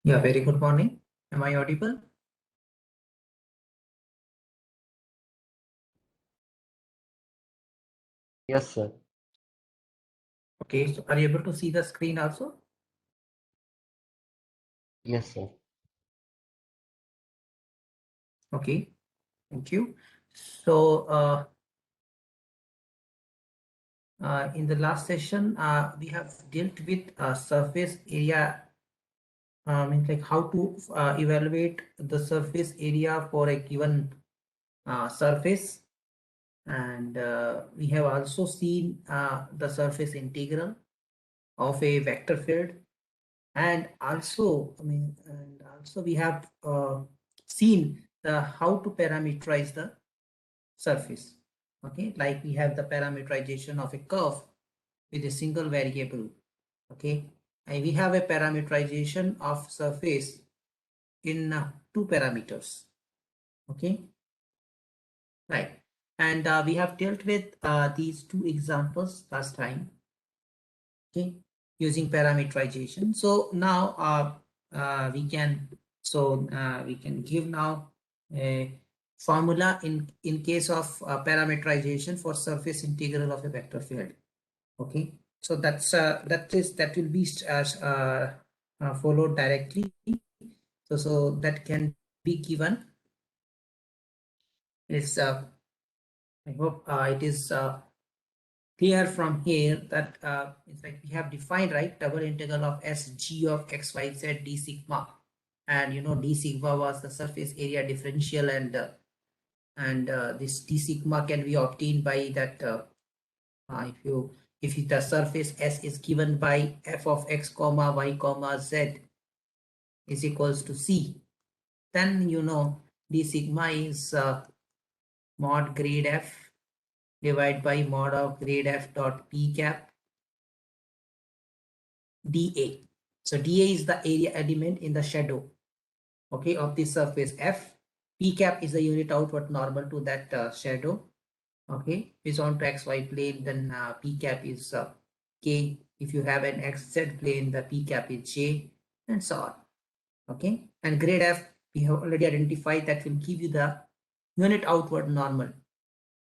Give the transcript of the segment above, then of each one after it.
Yeah, very good morning. Am I audible? Yes, sir. Okay, so are you able to see the screen also? Yes, sir. Okay, thank you. So, in the last session, we have dealt with surface area, means like how to evaluate the surface area for a given surface. And we have also seen the surface integral of a vector field. And also, we have seen the how to parameterize the surface. Okay, like we have the parameterization of a curve with a single variable. Okay, and we have a parameterization of surface in two parameters. Okay, right. And we have dealt with these two examples last time. Okay, using parameterization. So now we can give now a formula in case of parameterization for surface integral of a vector field. Okay, so that will be followed directly. So that can be given is I hope it is clear from here that it's like we have defined, right, double integral of SG of XYZ d sigma. And you know, d sigma was the surface area differential, and this d sigma can be obtained by that if the surface S is given by f of x comma y comma z is equals to C, then you know d sigma is mod grade f divided by mod of grade f dot p cap dA. So dA is the area element in the shadow, okay, of the surface F. P cap is the unit outward normal to that shadow. Okay, if it's on to XY plane, then P cap is K. If you have an XZ plane, the P cap is J, and so on. Okay, and grade F we have already identified that will give you the unit outward normal.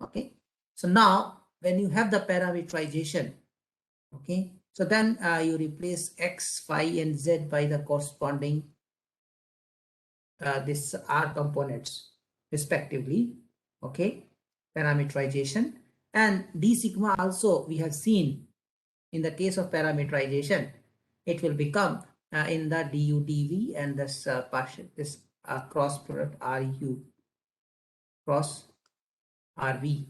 Okay, so now when you have the parameterization, okay, so then you replace x, y, and z by the corresponding this r components respectively. Okay, parameterization. And d sigma also we have seen in the case of parameterization, it will become in the du dv, and this partial this cross product ru cross rv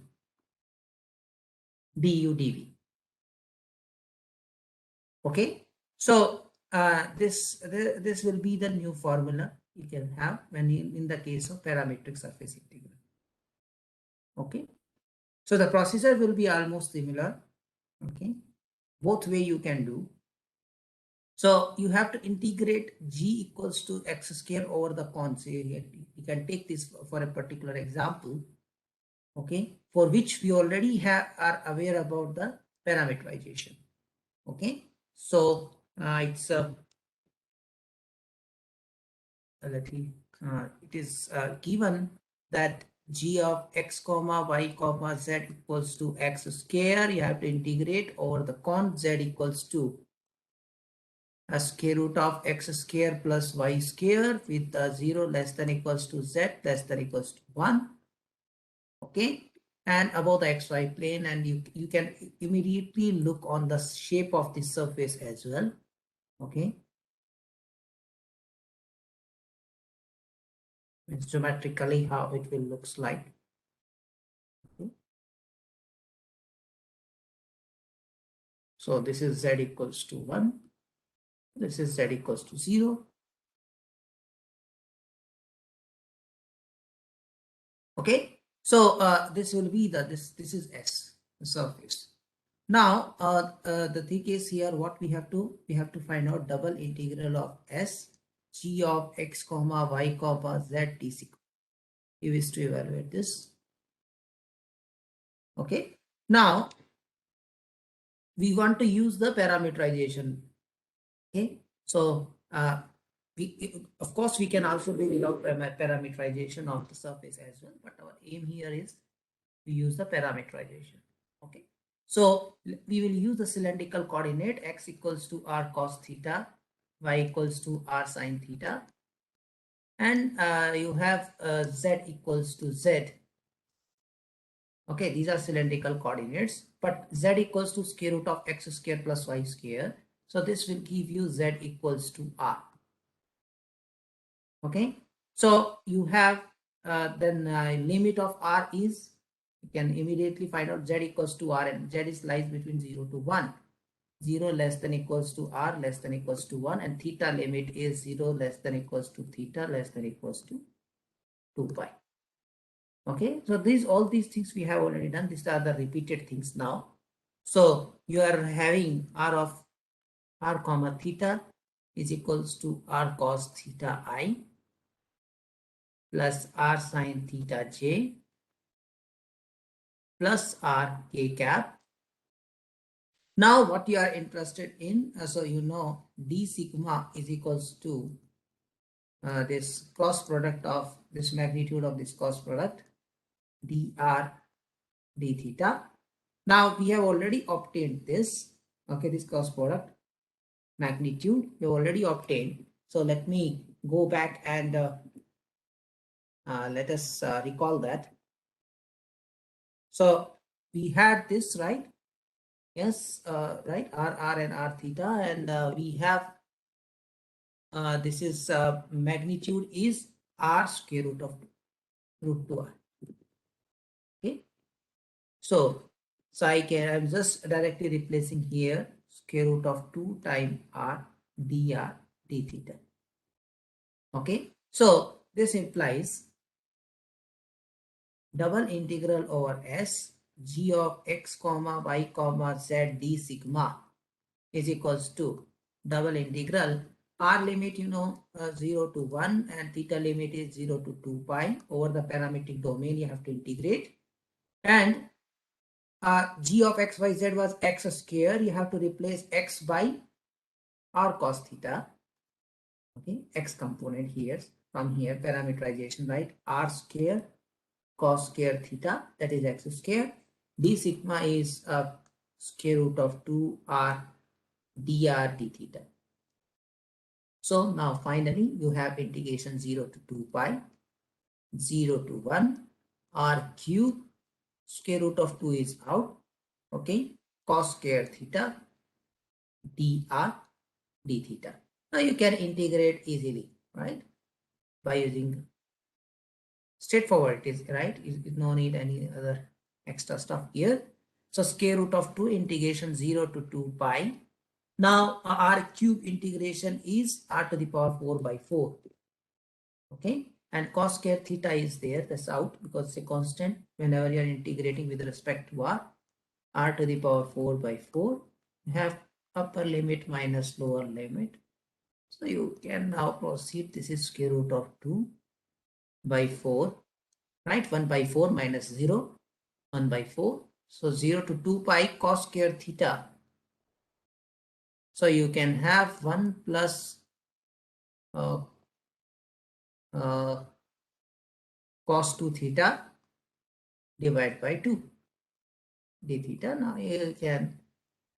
du dv. Okay, so this will be the new formula you can have when in the case of parametric surface integral. Okay, so the procedure will be almost similar. Okay, both way you can do. So you have to integrate g equals to x square over the cons. You can take this for a particular example, okay, for which we already are aware about the parameterization. Okay, so it's it is given that g of x comma y comma z equals to x square. You have to integrate over the con z equals to a square root of x square plus y square with 0 less than equals to z less than equals to 1. Okay, and above the xy plane, and you can immediately look on the shape of the surface as well. Okay, it's geometrically how it will looks like. Okay. So this is z equals to 1. This is z equals to 0. Okay, so this will be this is S, the surface. Now the thing is here, what we have to find out double integral of S g of x comma y comma z d sigma. We wish to evaluate this. Okay, now we want to use the parameterization. Okay, so of course, we can also do without parameterization of the surface as well, but our aim here is to use the parameterization. Okay, so we will use the cylindrical coordinate x equals to r cos theta, y equals to r sin theta, and you have z equals to z. Okay, these are cylindrical coordinates, but z equals to square root of x square plus y square. So this will give you z equals to r. Okay, so you have then limit of r is, you can immediately find out z equals to r, and z is lies between 0 to 1. 0 less than equals to r less than equals to 1, and theta limit is 0 less than equals to theta less than equals to 2 pi. Okay, so all these things we have already done. These are the repeated things now. So you are having r of r comma theta is equals to r cos theta I plus r sin theta j plus r k cap. Now what you are interested in, so you know d sigma is equals to this cross product of this magnitude of this cross product dr d theta. Now we have already obtained this, okay, this cross product magnitude we have already obtained. So let me go back and let us recall that. So we had this, right? Yes, right, r and r theta, and we have this is magnitude is r square root of root 2r. Okay, so I'm just directly replacing here square root of 2 times r dr d theta. Okay, so this implies double integral over s g of x comma y comma z d sigma is equals to double integral r limit, you know, 0 to 1, and theta limit is 0 to 2 pi. Over the parametric domain you have to integrate, and g of x y z was x square. You have to replace x by r cos theta. Okay, x component here, from here parameterization, right? R square cos square theta, that is x square. D sigma is square root of 2r dr d theta. So now finally you have integration 0 to 2 pi, 0 to 1, r cube, square root of 2 is out. Okay, cos square theta dr d theta. Now you can integrate easily, right? By using straightforward, it is right. No need any other extra stuff here. So square root of 2 integration 0 to 2 pi. Now r cube integration is r to the power 4 by 4. Okay, and cos square theta is there, that's out because it's a constant whenever you are integrating with respect to r to the power 4 by 4. You have upper limit minus lower limit. So you can now proceed. This is square root of 2 by 4, right? 1 by 4 minus 0, 1 by 4. So 0 to 2 pi cos square theta. So you can have 1 plus uh, cos 2 theta divided by 2 d theta. Now you can,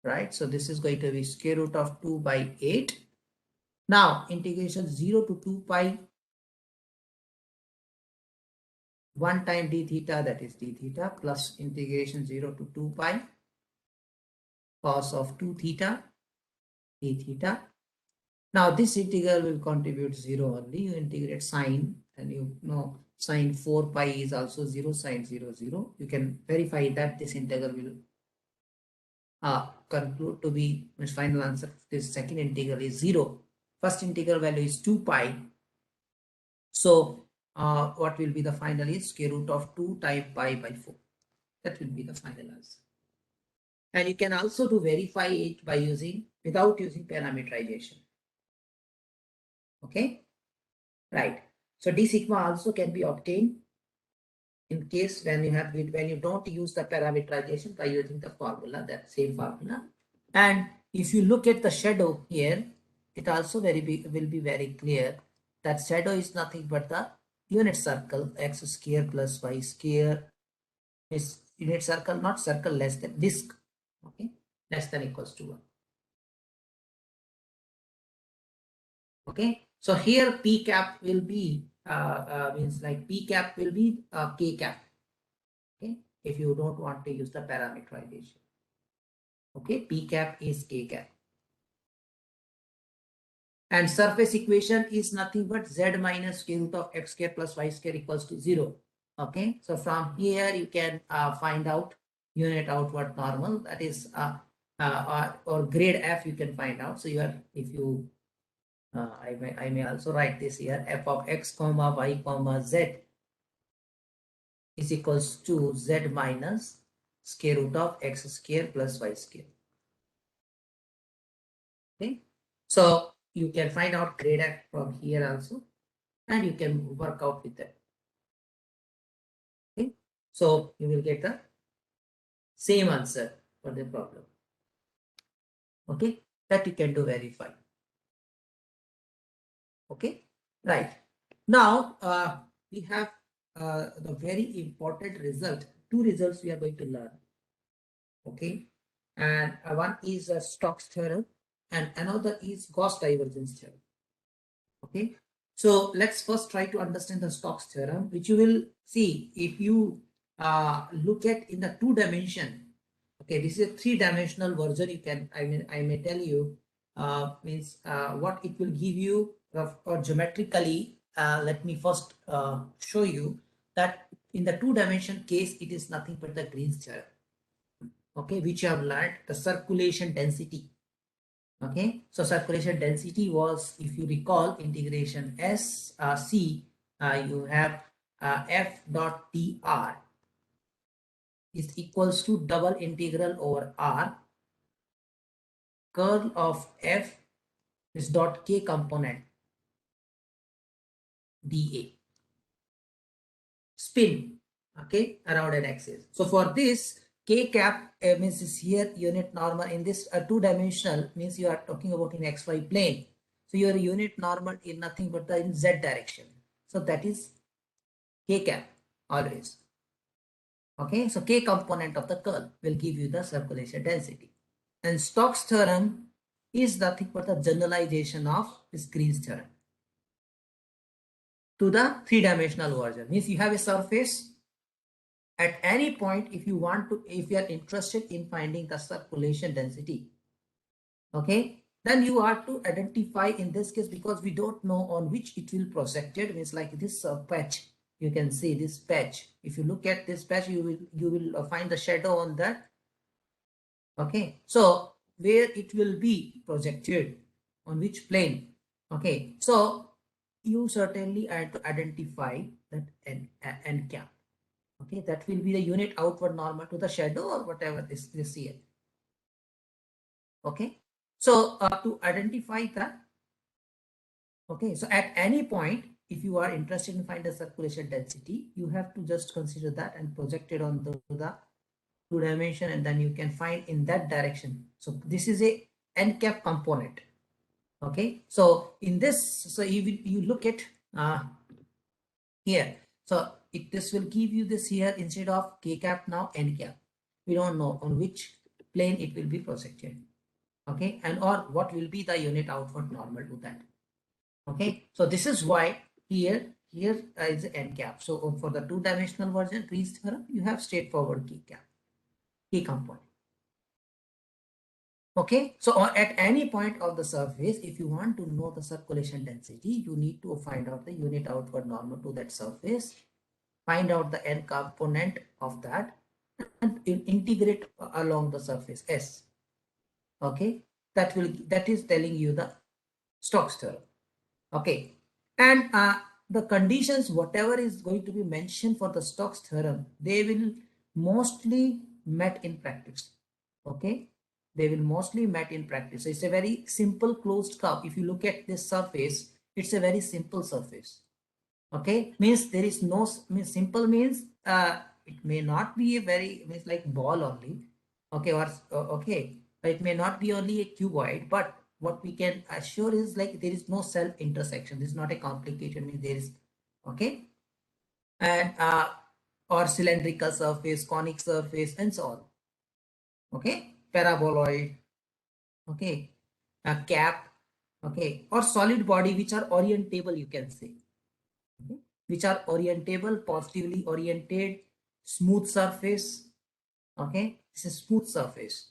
right? So this is going to be square root of 2 by 8. Now integration 0 to 2 pi 1 time d theta, that is d theta, plus integration 0 to 2 pi cos of 2 theta d theta. Now this integral will contribute 0 only. You integrate sine, and you know sine 4 pi is also 0, sine 0, 0. You can verify that this integral will conclude to be, its final answer. This second integral is 0. First integral value is 2 pi. So what will be the final is square root of 2 times pi by 4. That will be the final answer. And you can also to verify it by using, without using parameterization. Okay, right. So d sigma also can be obtained in case when you don't use the parameterization by using the formula, that same formula. And if you look at the shadow here, it also will be very clear that shadow is nothing but the unit circle x square plus y square is unit circle, not circle, less than disk. Okay, less than equals to 1. Okay, so here p cap will be means like p cap will be k cap. Okay, if you don't want to use the parameterization. Okay, p cap is k cap. And surface equation is nothing but z minus square root of x square plus y square equals to 0. Okay, so from here you can find out unit outward normal, that is or grade f you can find out. So you are, if you I may also write this here, f of x comma y comma z is equals to z minus square root of x square plus y square. Okay, so you can find out grade f from here also, and you can work out with that. Okay, so you will get the same answer for the problem. Okay, that you can do very fine. Okay, right. Now we have the very important result. Two results we are going to learn. Okay, and one is Stokes theorem and another is Gauss divergence theorem. Okay, so let's first try to understand the Stokes theorem, which you will see if you look at in the 2 dimension. Okay, this is a 3-dimensional version. You can, I may tell you, means what it will give you or geometrically. Let me first show you that in the 2-dimension case, it is nothing but the Green's theorem. Okay, which you have learned, the circulation density. Okay, so circulation density was, if you recall, integration S C, you have F dot dr is equals to double integral over R curl of F is dot K component dA spin, okay, around an axis. So for this, K cap means is here unit normal. In this 2-dimensional means you are talking about in XY plane. So your unit normal in nothing but the in Z direction. So that is K cap always. Okay, so K component of the curl will give you the circulation density. And Stokes theorem is nothing but the generalization of this Green's theorem to the 3-dimensional version. Means you have a surface. At any point, if you want to, if you are interested in finding the circulation density, okay, then you are to identify in this case, because we don't know on which it will projected, means like this patch. You can see this patch. If you look at this patch, you will find the shadow on that. Okay, so where it will be projected, on which plane. Okay, so you certainly have to identify that n cap. Okay, that will be the unit outward normal to the shadow or whatever this here. Okay, so to identify that, okay, so at any point, if you are interested in find the circulation density, you have to just consider that and project it on the 2-dimension, and then you can find in that direction. So this is a n cap component. Okay, so in this, so you look at here, so this will give you this here instead of K cap, now n cap. We don't know on which plane it will be projected. Okay, and or what will be the unit outward normal to that. Okay, so this is why here is n cap. So for the 2-dimensional version, Green's theorem, you have straightforward K cap, K component. Okay, so at any point of the surface, if you want to know the circulation density, you need to find out the unit outward normal to that surface, find out the n component of that, and integrate along the surface S. Okay, that is telling you the Stokes theorem. Okay, and the conditions, whatever is going to be mentioned for the Stokes theorem, they will mostly met in practice. Okay, they will mostly met in practice. So it's a very simple closed curve. If you look at this surface, it's a very simple surface. Okay, means there is no, means simple means it may not be a very, means like ball only. Okay, or okay, it may not be only a cuboid, but what we can assure is like there is no self intersection. This is not a complicated, means there is, okay, and or cylindrical surface, conic surface, and so on. Okay, paraboloid, okay, a cap, okay, or solid body which are orientable, you can say, okay? Which are orientable, positively oriented, smooth surface, okay, this is smooth surface,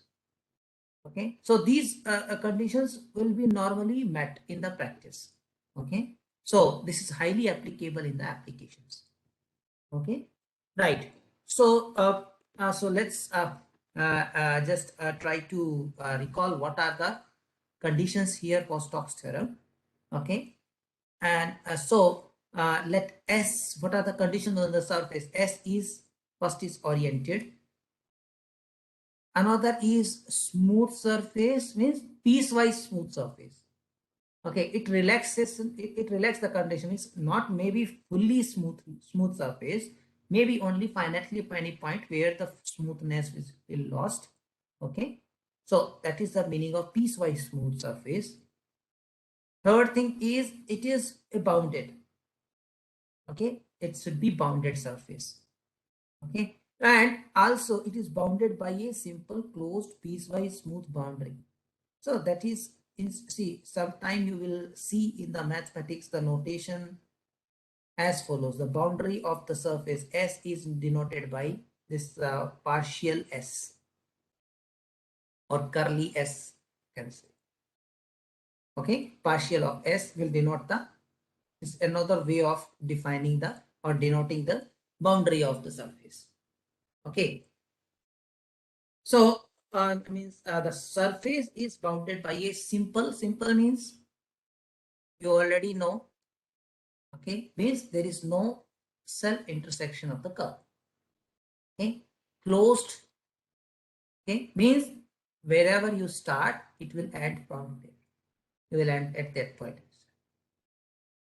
okay. So these conditions will be normally met in the practice, okay. So this is highly applicable in the applications, okay, right. So so let's just try to recall what are the conditions here for Stokes theorem, okay. And so let S, what are the conditions on the surface? S is, first is oriented, another is smooth surface, means piecewise smooth surface, okay. It relaxes, it relaxes the condition, means not maybe fully smooth surface, maybe only finitely any point where the smoothness is lost, okay. So that is the meaning of piecewise smooth surface. Third thing is it is a bounded, okay, it should be bounded surface, okay, and also it is bounded by a simple closed piecewise smooth boundary. So that is, in, see, sometime you will see in the mathematics the notation as follows. The boundary of the surface S is denoted by this partial S or curly S, you can say, okay. Partial of S will denote the, is another way of defining the or denoting the boundary of the surface, okay. So means the surface is bounded by a simple means you already know, okay, means there is no self intersection of the curve, okay. Closed, okay, means wherever you start it will end from there, you will end at that point,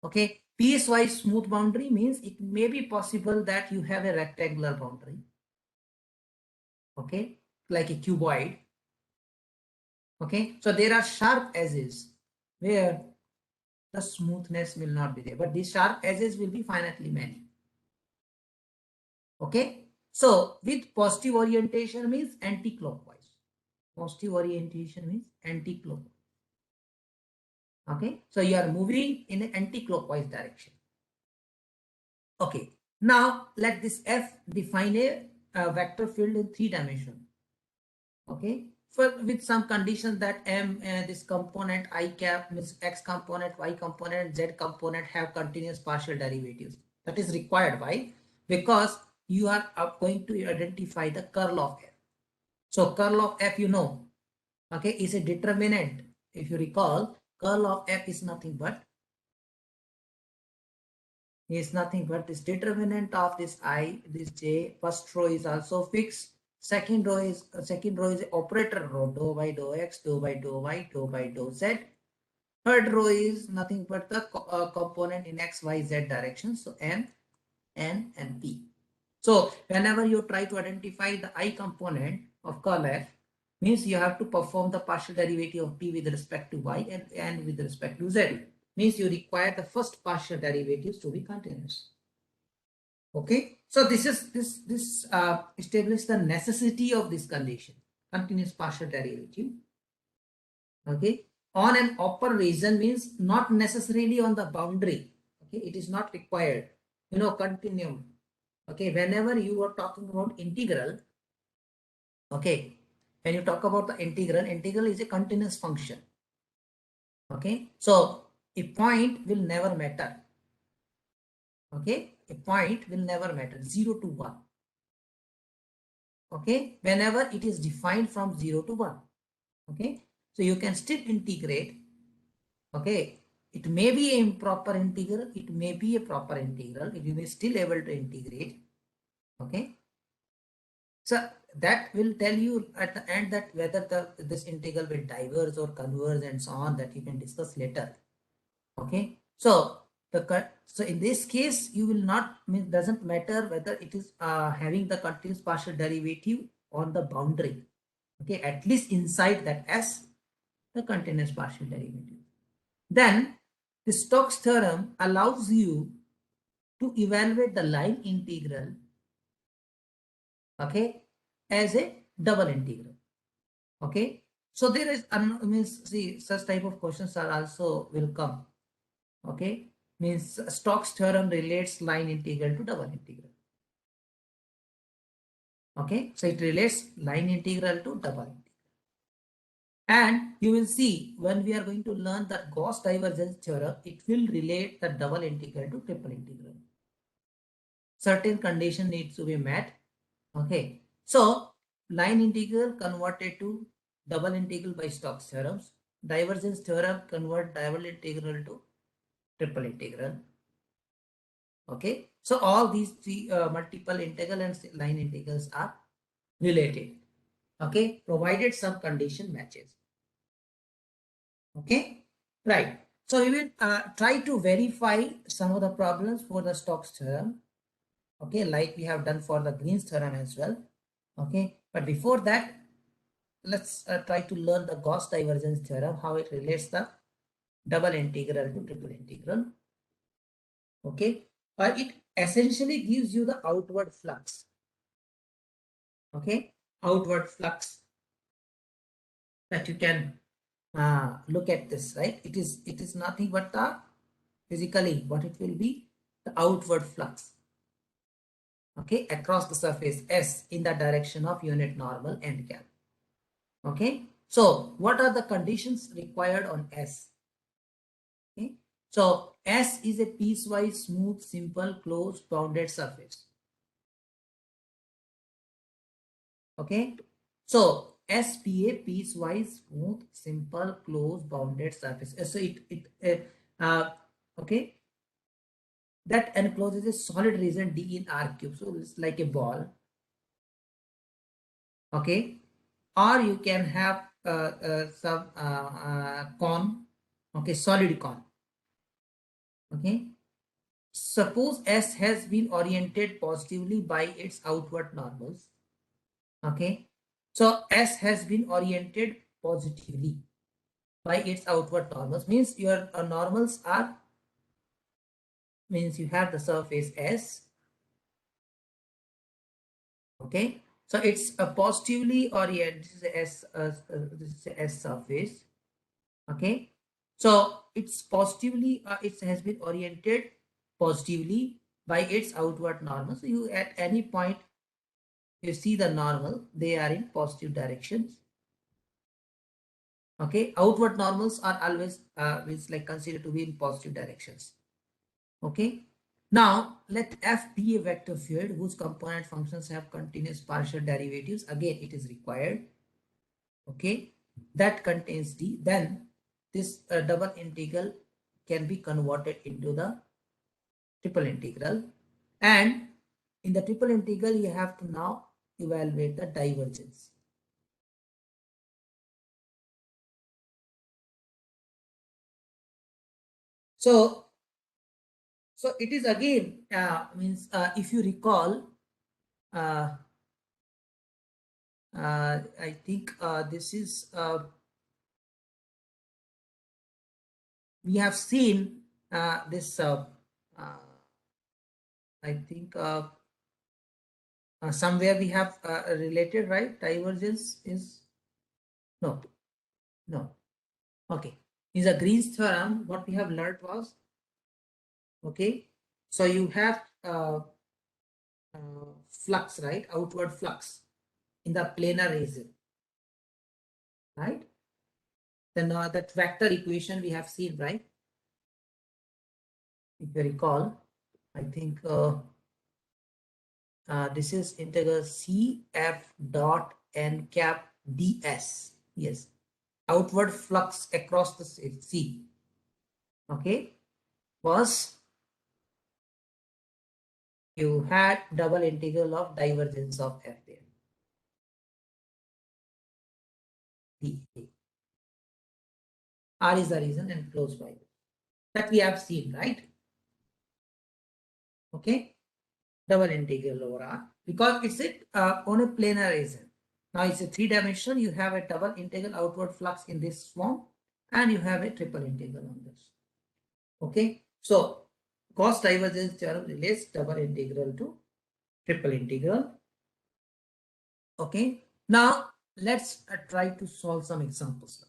okay. Piecewise smooth boundary means it may be possible that you have a rectangular boundary, okay, like a cuboid, okay. So there are sharp edges where the smoothness will not be there, but these sharp edges will be finitely many, okay. So with positive orientation means anti-clockwise, positive orientation means anti-clockwise, okay. So you are moving in an anti-clockwise direction, okay. Now let this F define a vector field in 3 dimensions, okay. For with some conditions that M this component I cap means X component, Y component, Z component have continuous partial derivatives. That is required. Why? Because you are going to identify the curl of F. So curl of F, you know, okay, is a determinant. If you recall, curl of F is nothing but this determinant of this I, this J. First row is also fixed. Second row is operator row, dou by dou X, dou by dou Y, dou by dou Z. Third row is nothing but the component in X, Y, Z direction. So M, N, and P. So whenever you try to identify the I component of curl F, means you have to perform the partial derivative of P with respect to Y and with respect to Z. Means you require the first partial derivatives to be continuous. Okay, so this is this establishes the necessity of this condition, continuous partial derivative. Okay, on an upper region means not necessarily on the boundary. Okay, it is not required. You know, continuum. Okay, whenever you are talking about integral, okay, when you talk about the integral is a continuous function, okay. So a point will never matter, okay. A point will never matter, 0 to 1, okay, whenever it is defined from 0 to 1, okay. So you can still integrate, okay. It may be an improper integral, it may be a proper integral, you may still able to integrate, okay. So that will tell you at the end that whether this integral will diverge or converge and so on, that you can discuss later, okay. So so in this case you will not, mean doesn't matter whether it is having the continuous partial derivative on the boundary, okay, at least inside that S, the continuous partial derivative. Then the Stokes theorem allows you to evaluate the line integral, okay, as a double integral. Okay, so there is means see such type of questions are also will come. Okay, means Stokes theorem relates line integral to double integral. Okay, so it relates line integral to double integral. And you will see when we are going to learn the Gauss divergence theorem, it will relate the double integral to triple integral. Certain condition needs to be met. Okay, so line integral converted to double integral by Stokes theorems. Divergence theorem convert double integral to triple integral. Okay, so all these three multiple integral and line integrals are related. Okay, provided some condition matches. Okay, right. So we will try to verify some of the problems for the Stokes theorem. Okay, like we have done for the Green's theorem as well. Okay, but before that, let's try to learn the Gauss divergence theorem, how it relates the double integral to triple integral. Okay, but it essentially gives you the outward flux. Okay, outward flux that you can look at this, right? It is nothing but the physically what it will be, the outward flux. Okay, across the surface S in the direction of unit normal end cap. Okay, so what are the conditions required on S? Okay, so S is a piecewise smooth, simple, closed, bounded surface. Okay, so SPA piecewise smooth, simple, closed, bounded surface. So okay, that encloses a solid region D in R cube. So it's like a ball. Okay, or you can have some cone. Okay, solid cone. Okay, suppose S has been oriented positively by its outward normals. Okay, so S has been oriented positively by its outward normals, means your normals are, means you have the surface S. Okay, so it's a positively oriented, this is a S, this is a S surface. Okay, so it's positively, it has been oriented positively by its outward normal. So you at any point you see the normal, they are in positive directions. Okay, outward normals are always is like considered to be in positive directions. Okay, now let F be a vector field whose component functions have continuous partial derivatives. Again, it is required. Okay, that contains D. Then this double integral can be converted into the triple integral, and in the triple integral you have to now evaluate the divergence. So it is again means if you recall, I think this is we have seen this I think somewhere we have related, right? Divergence is no. Okay, in the Green's theorem, what we have learned was, okay, so you have flux, right? Outward flux in the planar region, right? Then that vector equation we have seen, right? If you recall, I think this is integral CF dot n cap ds. Yes, outward flux across the C. Okay, was you had double integral of divergence of F there. dA. R is the reason and close by. That we have seen, right? Okay, double integral over R because it's on a planar region. Now it's a three-dimensional. You have a double integral outward flux in this form, and you have a triple integral on this. Okay, so Gauss divergence theorem relates double integral to triple integral. Okay, now let's try to solve some examples now.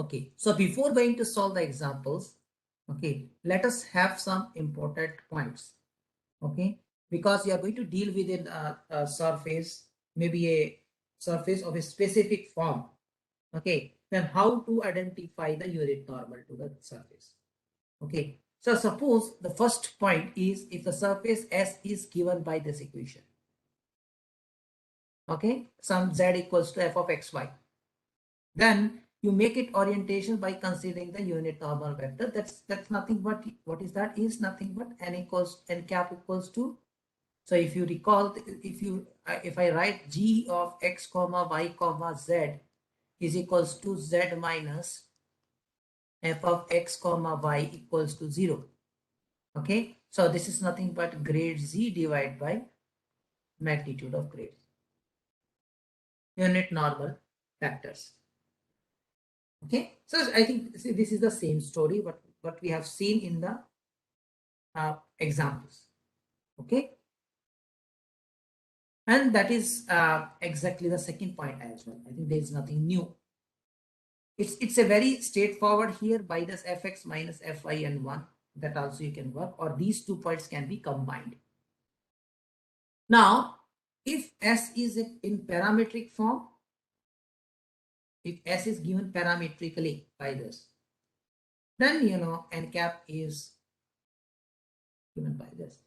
Okay, so before going to solve the examples, okay, let us have some important points. Okay, because you are going to deal with a surface, maybe a surface of a specific form. Okay, then how to identify the unit normal to the surface. Okay, so suppose the first point is if the surface S is given by this equation. Okay, some z equals to f of xy. Then you make it orientation by considering the unit normal vector. That's nothing but, what is that? Is nothing but n equals n cap equals to. So if you recall, if I write g of x comma y comma z is equals to z minus f of x comma y equals to 0. Okay, so this is nothing but grade z divided by magnitude of grade unit normal factors. Okay, so I think this is the same story what we have seen in the examples. Okay, and that is exactly the second point as well. I think there is nothing new. It's a very straightforward here by this fx minus fy and 1, that also you can work, or these 2 points can be combined. Now if S is in parametric form, if S is given parametrically by this, then you know n cap is given by this.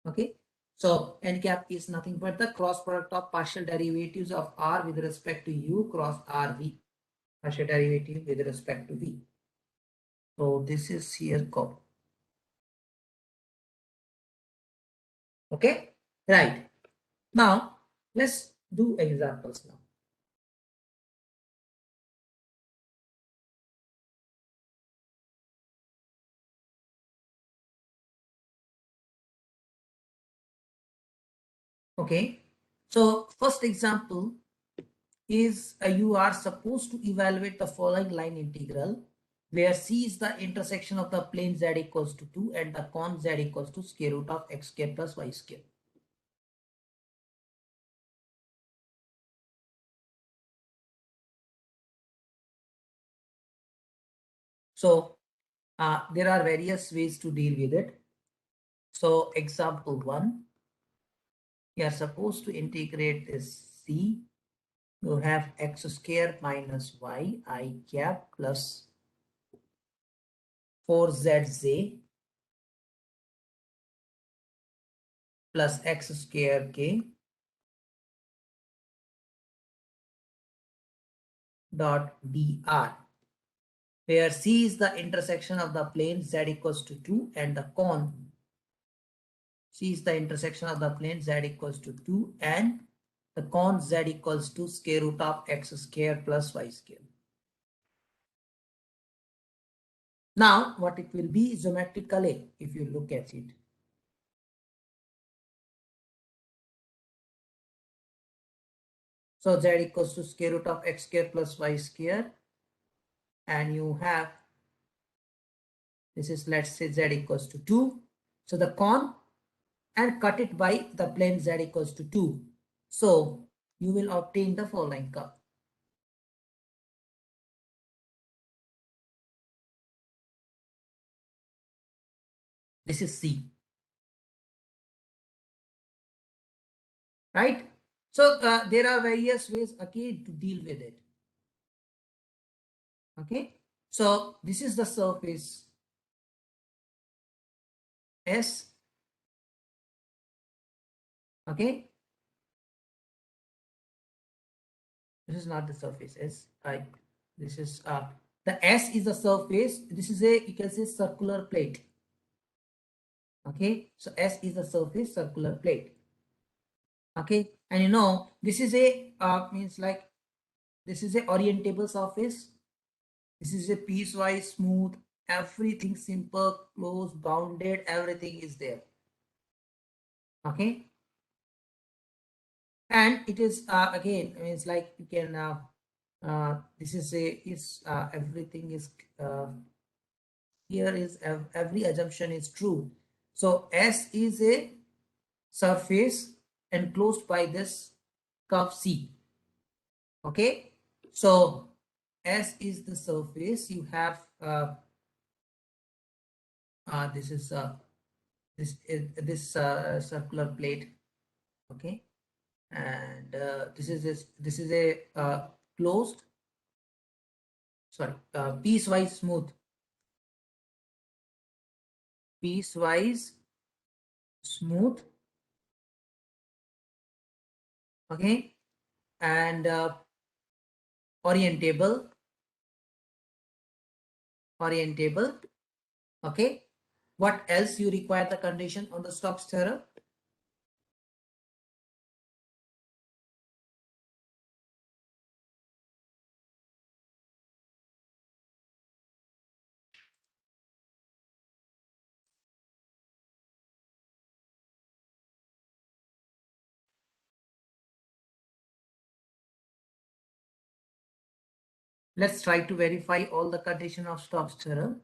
Okay, so n cap is nothing but the cross product of partial derivatives of r with respect to u cross rv, partial derivative with respect to v. So this is here called. Okay, right. Now let's do examples now. Okay, so first example is you are supposed to evaluate the following line integral where C is the intersection of the plane z equals to 2 and the cone z equals to square root of x square plus y square. So there are various ways to deal with it. So example 1, you are supposed to integrate this C. You have x square minus y I cap plus 4zz plus x square k dot dr, where C is the intersection of the plane z equals to 2 and the cone. C is the intersection of the plane z equals to 2 and the cone z equals to square root of x square plus y square. Now what it will be geometrically if you look at it. So z equals to square root of x square plus y square, and you have, this is, let's say z equals to 2. So the cone, and cut it by the plane z equals to 2. So you will obtain the following curve. This is C. Right? So there are various ways, okay, to deal with it. Okay, so this is the surface S. Okay, this is not the surface S. This is the S is the surface. This is a, you can say, circular plate. Okay, so S is the surface, circular plate. Okay, and you know this is a means like, this is a orientable surface. This is a piecewise smooth, everything simple, closed, bounded, everything is there. Okay, And it is again, I mean, it's like you can this is a is everything is here is every assumption is true. So S is a surface enclosed by this curve C. Okay, so S is the surface. You have this is this circular plate. Okay, and this is a closed, sorry, piecewise smooth. Okay, and orientable. Okay, what else you require the condition on the Stokes theorem? Let's try to verify all the condition of Stokes theorem.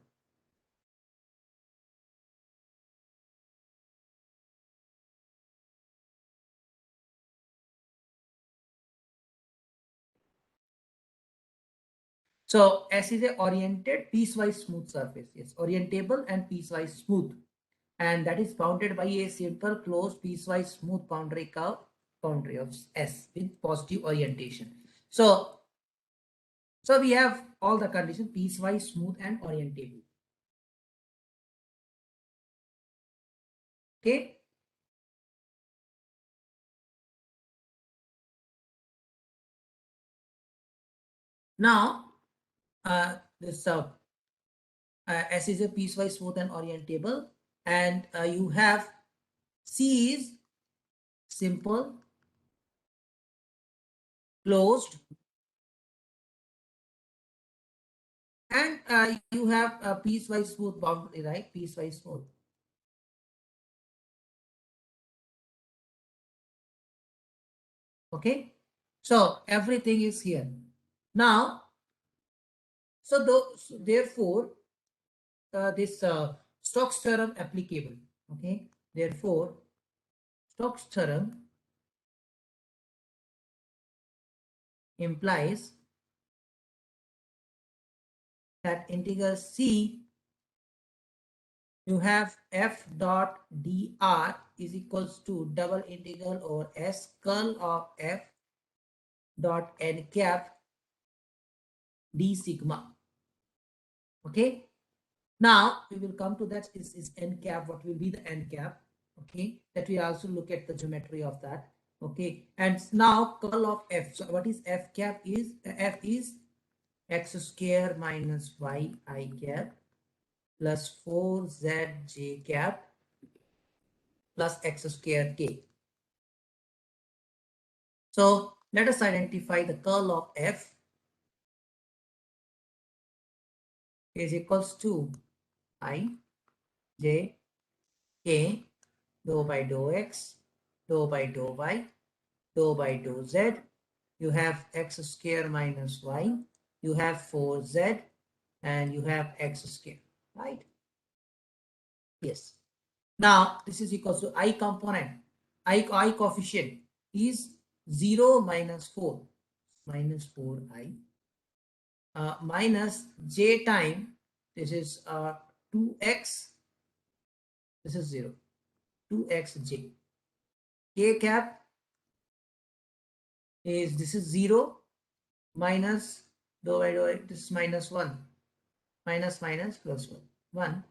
So S is a oriented piecewise smooth surface. Yes, orientable and piecewise smooth. And that is bounded by a simple closed piecewise smooth boundary curve, boundary of S with positive orientation. So we have all the conditions: piecewise smooth and orientable. Okay. Now this S is a piecewise smooth and orientable, and you have C is simple, closed, and you have a piecewise smooth boundary, right? Piecewise smooth. Okay, so everything is here. Now, so therefore, this Stokes theorem applicable. Okay, therefore, Stokes theorem implies that integral C, you have f dot dr is equals to double integral over S curl of f dot n cap d sigma. Okay, now we will come to that. Is n cap, what will be the n cap? Okay, that we also look at the geometry of that. Okay, and now curl of f. So what is f cap? Is f is x square minus y I cap plus 4z j cap plus x square k. So let us identify the curl of f is equals to I j k dou by dou x dou by dou y dou by dou z. You have x square minus y, you have 4z, and you have x square, right? Yes. Now this is equals to I component, I coefficient is 0 minus 4, minus 4i, minus j time, this is 2x, this is 0, 2xj. K cap is, this is 0 minus dou by dou, this is minus 1, minus minus plus 1, 1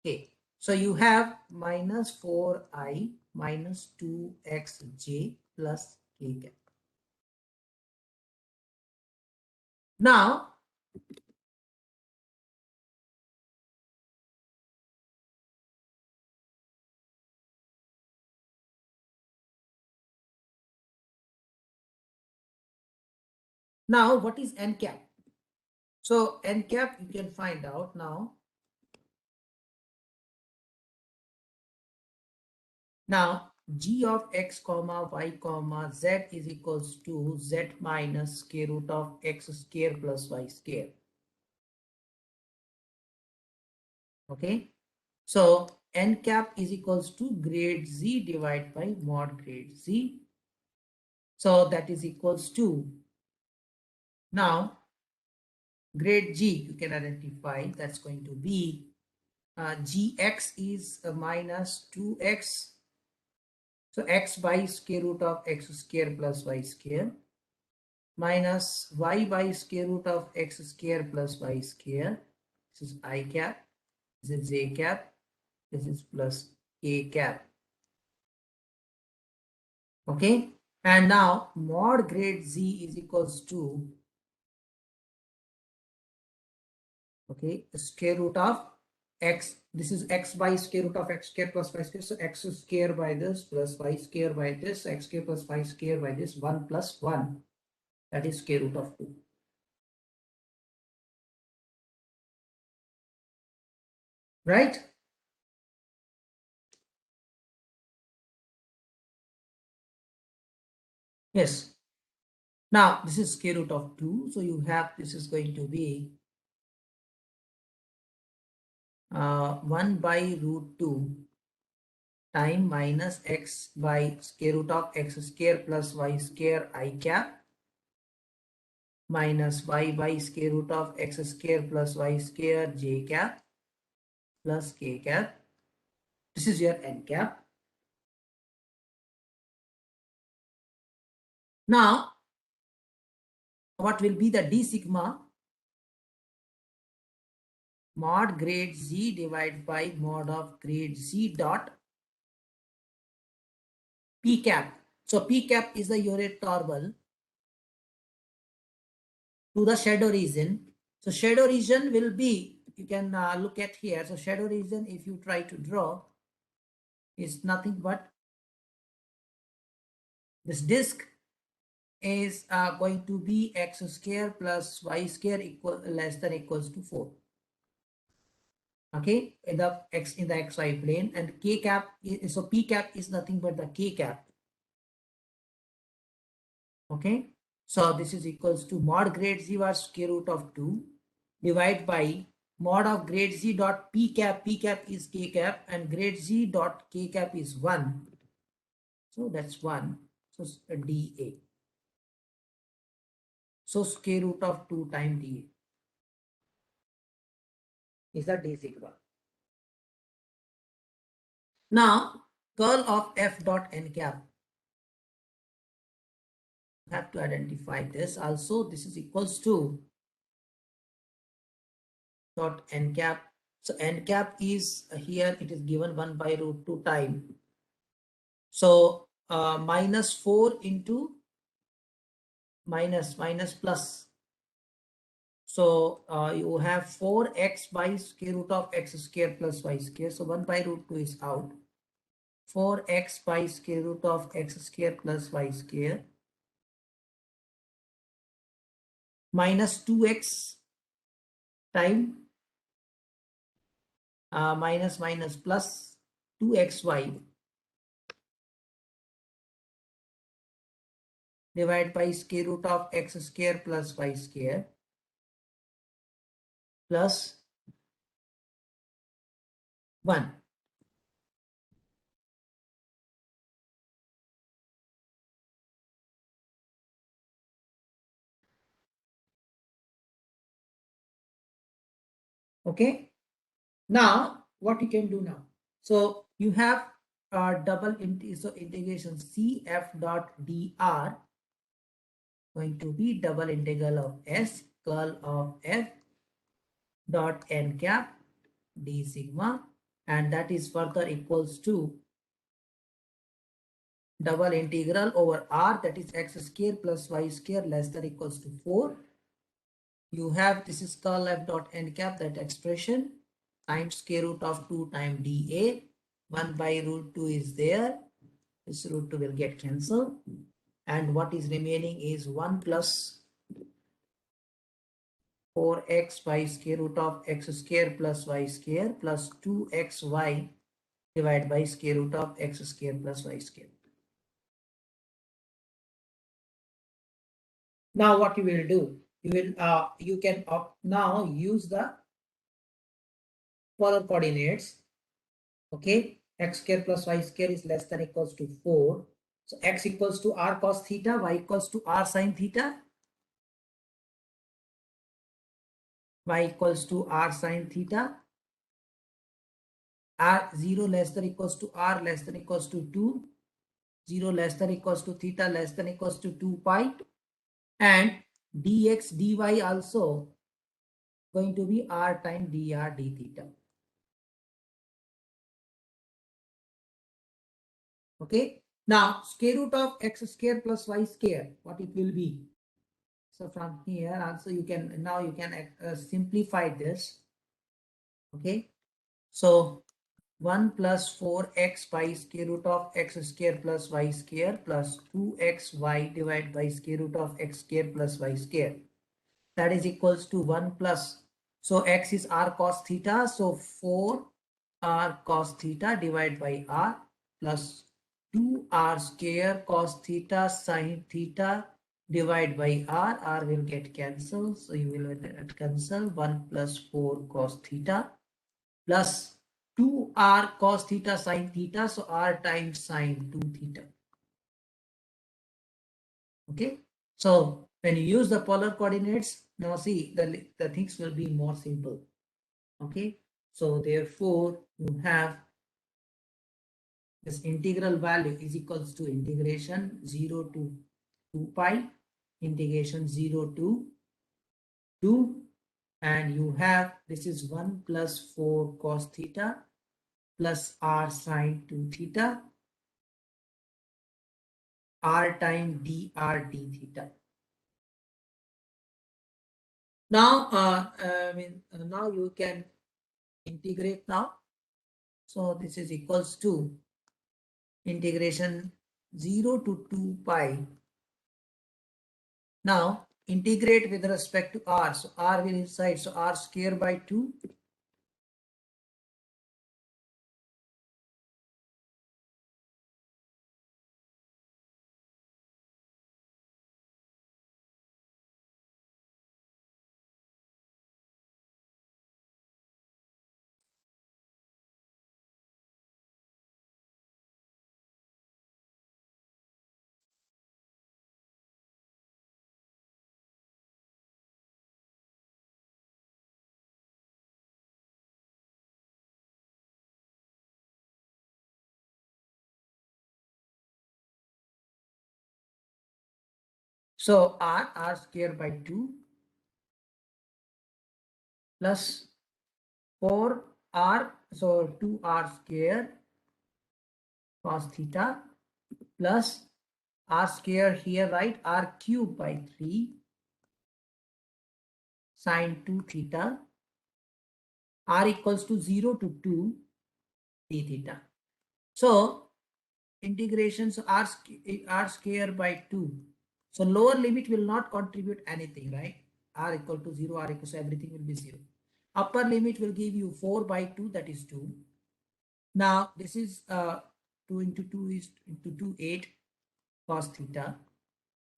k. So you have minus 4i minus 2xj plus k cap. Now what is n cap? So n cap you can find out now. Now g of x comma y comma z is equals to z minus square root of x square plus y square. Okay, so n cap is equals to grade z divided by mod grade z. So that is equals to, now grade g you can identify, that's going to be gx is minus 2x. So x by square root of x square plus y square minus y by square root of x square plus y square. This is I cap, this is j cap, this is plus k cap. Okay, and now mod grade z is equals to, okay, square root of x, this is x by square root of x square plus y square, so x square by this plus y square by this, x square plus y square by this, 1 plus 1, that is square root of 2. Right? Yes. Now this is square root of 2, so you have, this is going to be 1 by root 2 time minus x by square root of x square plus y square I cap minus y by square root of x square plus y square j cap plus k cap. This is your n cap. Now, what will be the d sigma? Mod grade z divided by mod of grade z dot p cap. So p cap is the unit normal to the shadow region. So shadow region will be, you can look at here. So shadow region, if you try to draw, is nothing but this disk is going to be x square plus y square equal less than equals to 4. Okay, in the xy plane, and k cap is, so p cap is nothing but the k cap. Okay, so this is equals to mod grade z was square root of 2 divided by mod of grade z dot p cap is k cap, and grade z dot k cap is 1. So that's 1. So dA. So square root of 2 times dA is the d sigma. Now curl of f dot n cap. You have to identify this also. This is equals to dot n cap. So n cap is here, it is given 1 by root 2 time. So minus 4 into minus plus. So you have 4x by square root of x square plus y square. So 1 by root 2 is out. 4x by square root of x square plus y square minus 2x time minus plus 2xy divided by square root of x square plus y square plus 1. Okay. Now what you can do now? So you have so integration cf dot dr going to be double integral of s curl of f dot n cap d sigma, and that is further equals to double integral over r, that is x square plus y square less than equals to 4. You have, this is curl f dot n cap, that expression, times square root of 2 times dA. 1 by root 2 is there. This root 2 will get cancelled. And what is remaining is 1 plus 4x by square root of x square plus y square plus 2xy divided by square root of x square plus y square. Now what you will do, you can now use the polar coordinates. Okay, x square plus y square is less than equals to 4. So x equals to r cos theta, y equals to r sin theta, y equals to r sin theta, r 0 less than equals to r less than equals to 2, 0 less than equals to theta less than equals to 2 pi, and dx dy also going to be r times dr d theta. Okay, now square root of x square plus y square, what it will be? So from here also you can simplify this. Okay, so 1 plus 4x by square root of x square plus y square plus 2xy divided by square root of x square plus y square, that is equals to 1 plus, so x is r cos theta, so 4 r cos theta divided by r plus 2r square cos theta sin theta divided by r will get cancelled, so you will cancel 1 plus 4 cos theta plus 2r cos theta sin theta, so r times sin 2 theta. Okay, so when you use the polar coordinates, now see the things will be more simple. Okay, so therefore you have this integral value is equals to integration 0 to 2 pi, integration 0 to 2, and you have this is 1 plus 4 cos theta plus r sin 2 theta, r times dr d theta. Now, now you can integrate now. So this is equals to integration 0 to 2 pi. Now integrate with respect to r. So r will inside. So r square by 2. So r square by 2 plus 4r, so 2r square cos theta plus r square here, right, r cube by 3 sin 2 theta, r equals to 0 to 2 d theta. So integration, so r square by 2. So lower limit will not contribute anything, right? R equal to 0, r equals to everything will be 0. Upper limit will give you 4 by 2, that is 2. Now this is 2 into 2 is into 2, 8 cos theta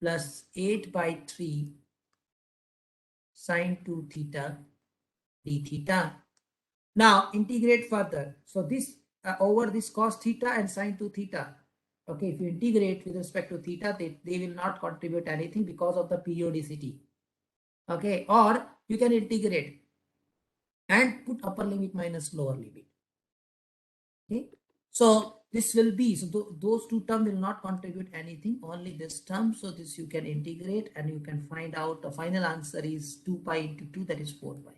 plus 8 by 3 sin 2 theta d theta. Now integrate further. So this over this cos theta and sin 2 theta. Okay, if you integrate with respect to theta, they will not contribute anything because of the periodicity. Okay, or you can integrate and put upper limit minus lower limit. Okay, so this will be, so those two terms will not contribute anything, only this term. So this you can integrate and you can find out the final answer is 2 pi into 2, that is 4 pi.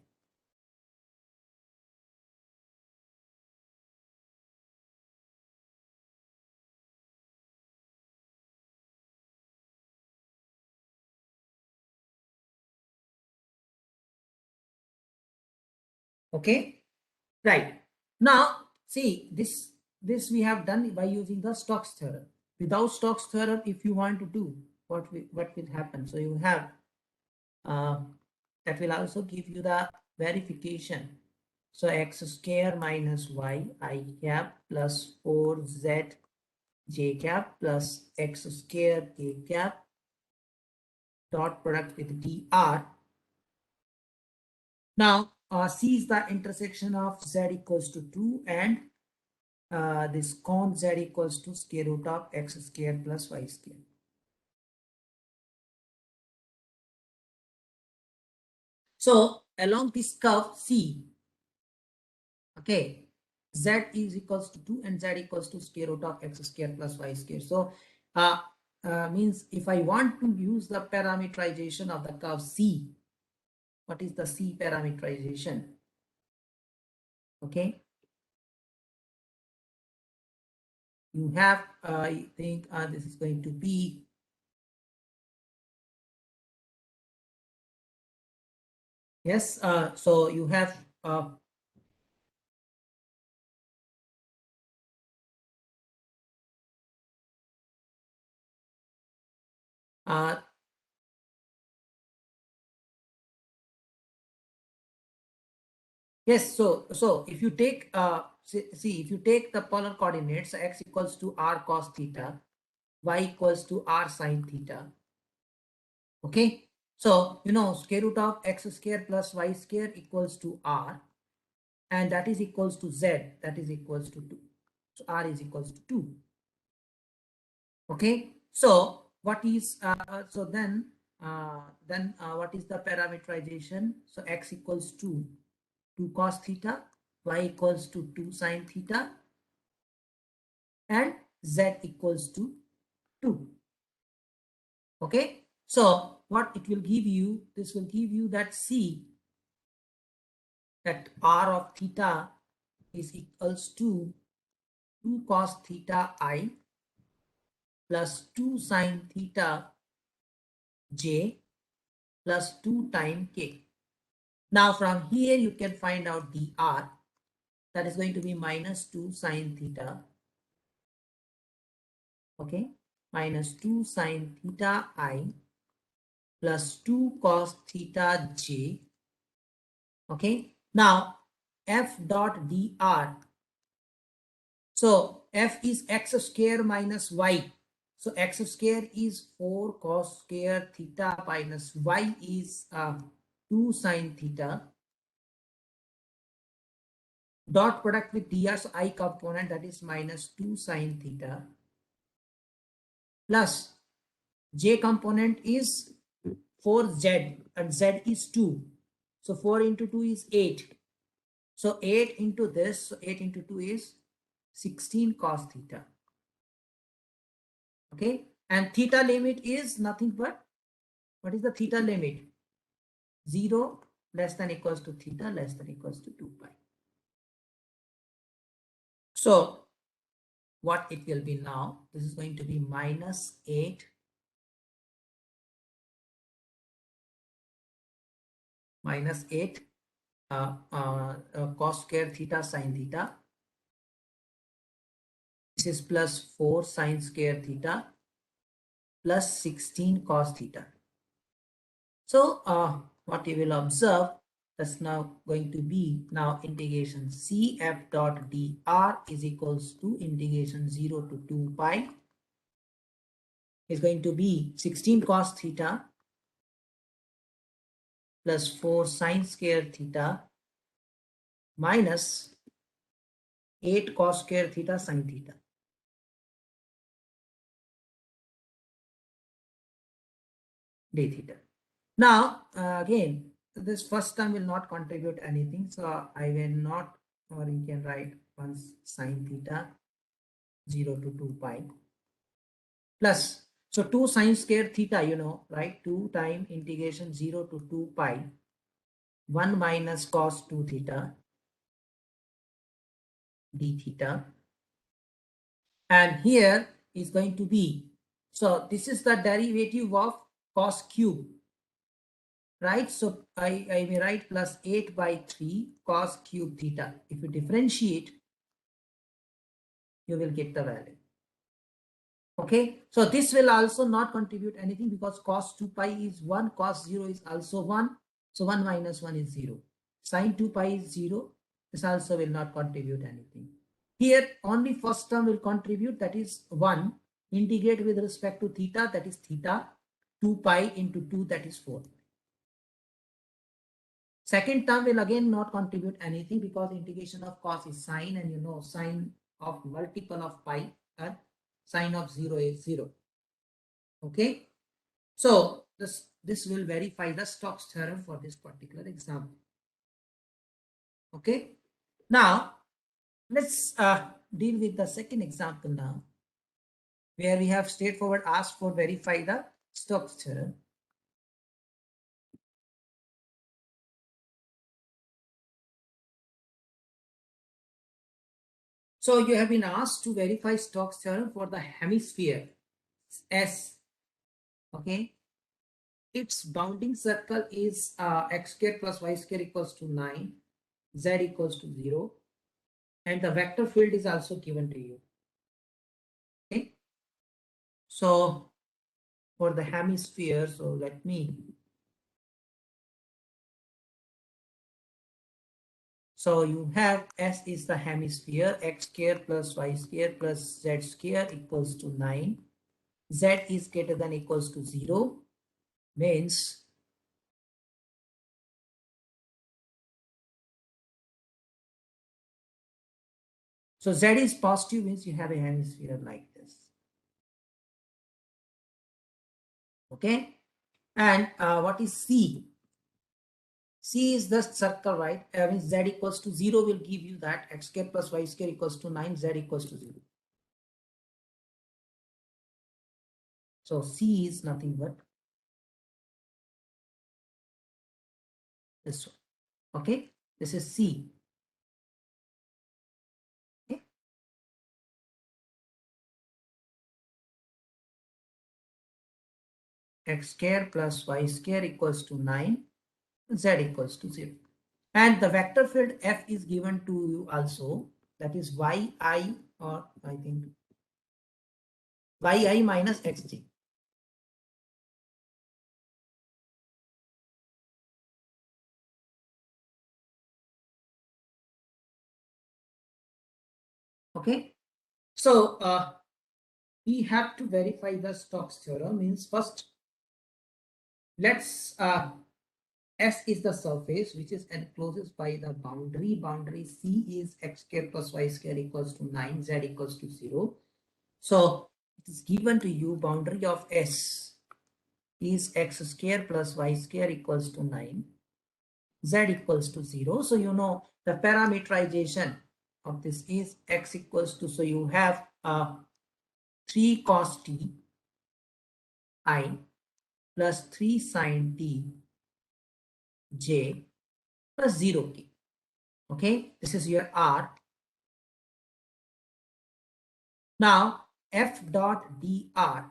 Okay, right. Now see this we have done by using the Stokes theorem. Without Stokes theorem, if you want to do what will happen, so you have that will also give you the verification. So x square minus y I cap plus 4z j cap plus x square k cap dot product with dr. Now C is the intersection of z equals to 2 and this cone z equals to square root of x square plus y square. So along this curve C, okay, z is equals to 2 and z equals to square root of x square plus y square. So means if I want to use the parameterization of the curve C, what is the C parameterization? Okay, you have I think this is going to be yes. So you have uh, yes, so if you take see if you take the polar coordinates x equals to r cos theta, y equals to r sin theta. Okay, so you know square root of x square plus y square equals to r, and that is equals to z, that is equals to 2. So r is equals to 2. Okay, so what is what is the parameterization? So x equals to 2 cos theta, y equals to 2 sin theta, and z equals to 2. Okay, so what it will give you, this will give you that C, that r of theta is equals to 2 cos theta I plus 2 sin theta j plus 2 time k. Now from here you can find out dr, that is going to be minus 2 sin theta, okay, minus 2 sin theta I plus 2 cos theta j. Okay, now f dot dr, so f is x square minus y, so x square is 4 cos square theta minus y is 2 sin theta, dot product with dr, so I component, that is minus 2 sin theta, plus j component is 4z and z is 2, so 4 into 2 is 8, so 8 into this, so 8 into 2 is 16 cos theta. Okay, and theta limit is nothing but, what is the theta limit? 0 less than equals to theta less than equals to 2 pi. So what it will be now, this is going to be minus 8 cos square theta sin theta. This is plus 4 sin square theta plus 16 cos theta. So what you will observe, that's now going to be now integration cf dot dr is equals to integration 0 to 2 pi is going to be 16 cos theta plus 4 sin square theta minus 8 cos square theta sin theta. D theta. Now, again, this first term will not contribute anything. So I will not, or you can write once sine theta 0 to 2 pi plus, so 2 sine square theta, you know, right? 2 time integration 0 to 2 pi 1 minus cos 2 theta d theta. And here is going to be, so this is the derivative of cos cube, right? So I may write plus 8 by 3 cos cube theta. If you differentiate, you will get the value. Okay, so this will also not contribute anything because cos 2 pi is 1, cos 0 is also 1. So 1 minus 1 is 0. Sin 2 pi is 0. This also will not contribute anything. Here only first term will contribute, that is 1. Integrate with respect to theta, that is theta. 2 pi into 2, that is 4. Second term will again not contribute anything because integration of cos is sine, and you know sine of multiple of pi and sine of 0 is 0. Okay. So this will verify the Stokes theorem for this particular example. Okay. Now let's deal with the second example now, where we have straightforward asked for verify the Stokes theorem. So you have been asked to verify Stokes theorem for the hemisphere S. Okay. Its bounding circle is x square plus y square equals to 9, z equals to 0, and the vector field is also given to you. Okay. So for the hemisphere, so let me. So you have S is the hemisphere, x square plus y square plus z square equals to 9. Z is greater than equals to 0, means so Z is positive, means you have a hemisphere like this. Okay. And what is C? C is the circle, right? Means Z equals to 0 will give you that x square plus y square equals to 9, Z equals to 0. So C is nothing but this one. Okay. This is C. Okay. X square plus y square equals to 9, Z equals to 0. And the vector field F is given to you also, that is yi, or I think yi minus xj. Okay. So we have to verify the Stokes theorem. Means first, let's S is the surface which is enclosed by the boundary. Boundary C is x square plus y square equals to 9, Z equals to 0. So it is given to you boundary of S is x square plus y square equals to 9, Z equals to 0. So you know the parameterization of this is x equals to, so you have 3 cos t I plus 3 sin t j plus 0k. Okay, this is your R. Now f dot dr.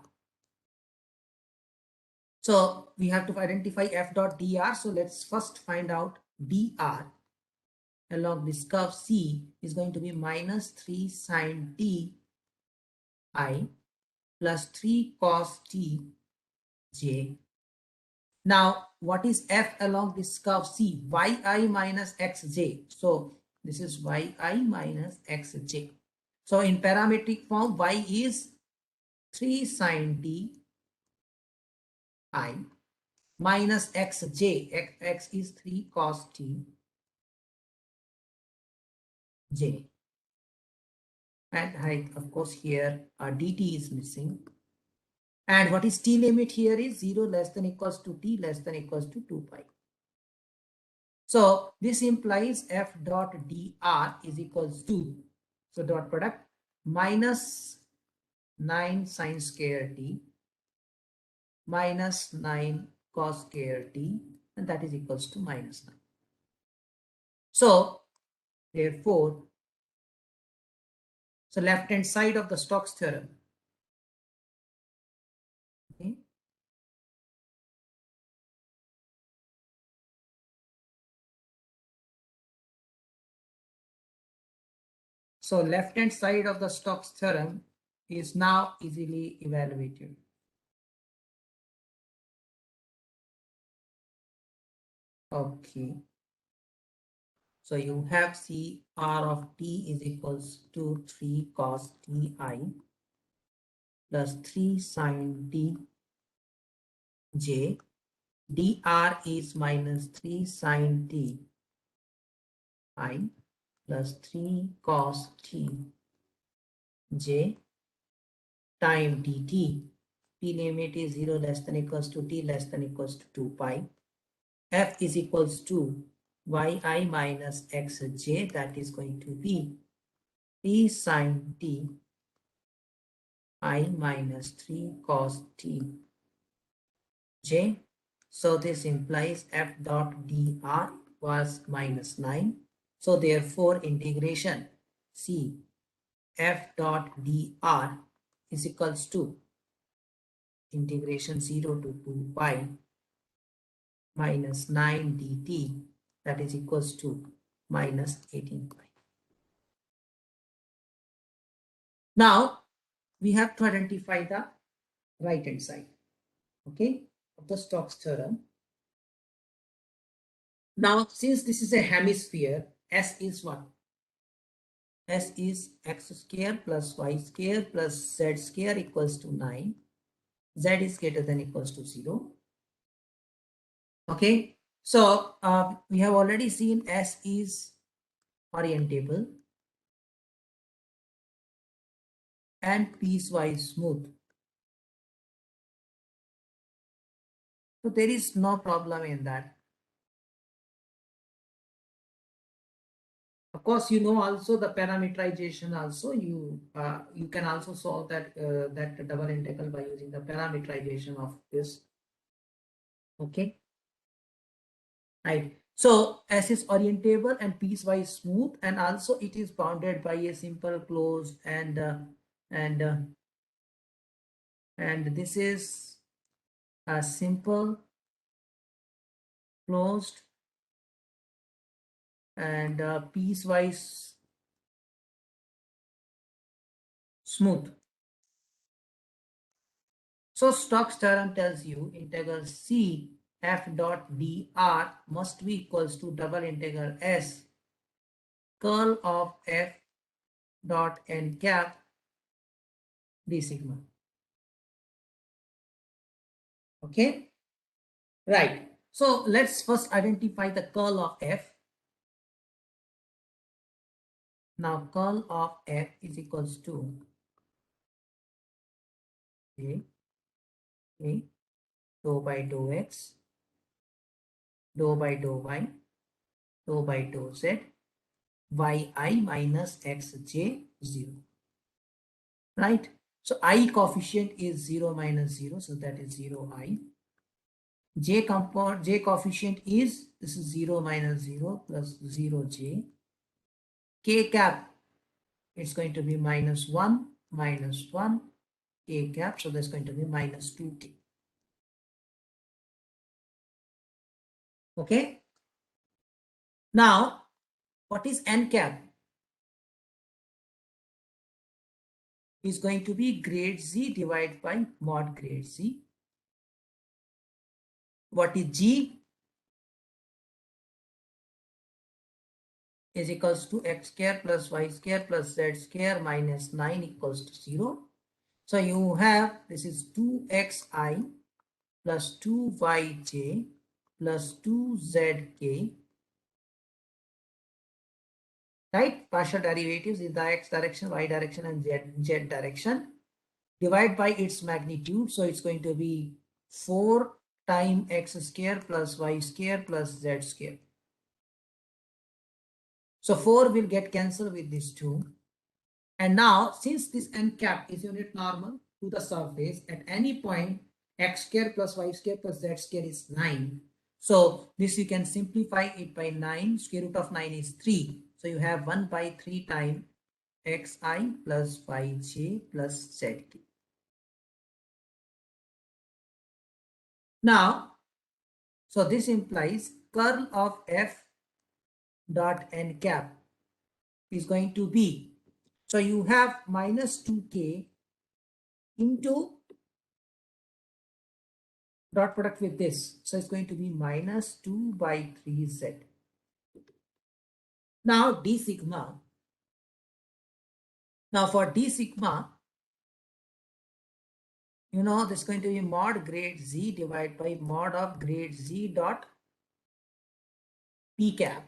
So we have to identify f dot dr. So let's first find out dr along this curve C is going to be minus 3 sin t I plus 3 cos t j. Now what is f along this curve C? Yi minus xj. So this is yi minus xj. So in parametric form, y is 3 sin t I minus xj. X is 3 cos t j. And I, of course, here dt is missing. And what is t limit here is 0 less than equals to t less than equals to 2 pi. So this implies f dot dr is equals to, so dot product, minus 9 sin square t minus 9 cos square t, and that is equals to minus 9. So therefore, so left hand side of the Stokes theorem. Okay. So left hand side of the Stokes theorem is now easily evaluated. Okay. So you have C R of t is equals to 3 cos ti plus 3 sin t j. dr is minus 3 sin t I plus 3 cos t j time dt. T limit is 0 less than equals to t less than equals to 2 pi. F is equals to yi minus xj, that is going to be t sin t I minus 3 cos t j. So this implies f dot dr was minus 9. So therefore integration c f dot dr is equals to integration 0 to 2 pi minus 9 dt, that is equals to minus 18 pi. Now we have to identify the right hand side, okay, of the Stokes theorem. Now since this is a hemisphere, S is what? S is x square plus y square plus z square equals to 9. Z is greater than equals to 0. Okay, so we have already seen S is orientable and piecewise smooth. So there is no problem in that. Of course, you know also the parameterization also you can also solve that that double integral by using the parameterization of this. Okay, right. So S is orientable and piecewise smooth, and also it is bounded by a simple closed and uh, and this is a simple closed and piecewise smooth. So Stokes theorem tells you integral C f dot dr must be equals to double integral S curl of f dot n cap d sigma. Okay, right. So let's first identify the curl of f. Now curl of f is equals to a dou by dou x, dou by dou y, dou by dou z, yi minus xj 0. Right? So I coefficient is 0 minus 0, so that is 0 I. J coefficient is, this is 0 minus 0 plus 0 j. K cap, it's going to be minus 1 minus 1 k cap, so that's going to be minus 2k. Okay. Now, what is n cap? Is going to be grade z divided by mod grade z. What is g? Is equals to x square plus y square plus z square minus 9 equals to 0. So you have, this is 2xi plus 2yj plus 2zk, right? Partial derivatives in the x direction, y direction and z direction. Divide by its magnitude. So it's going to be 4 times x square plus y square plus z square. So 4 will get cancelled with this 2. And now, since this n cap is unit normal to the surface, at any point, x square plus y square plus z square is 9. So this you can simplify it by 9. Square root of 9 is 3. So you have 1 by 3 times xi plus yj plus zk. Now, so this implies curl of f dot n cap is going to be, so you have minus 2k into dot product with this. So it's going to be minus 2 by 3z. Now d sigma. Now for d sigma, you know, this is going to be mod grade z divided by mod of grade z dot p cap.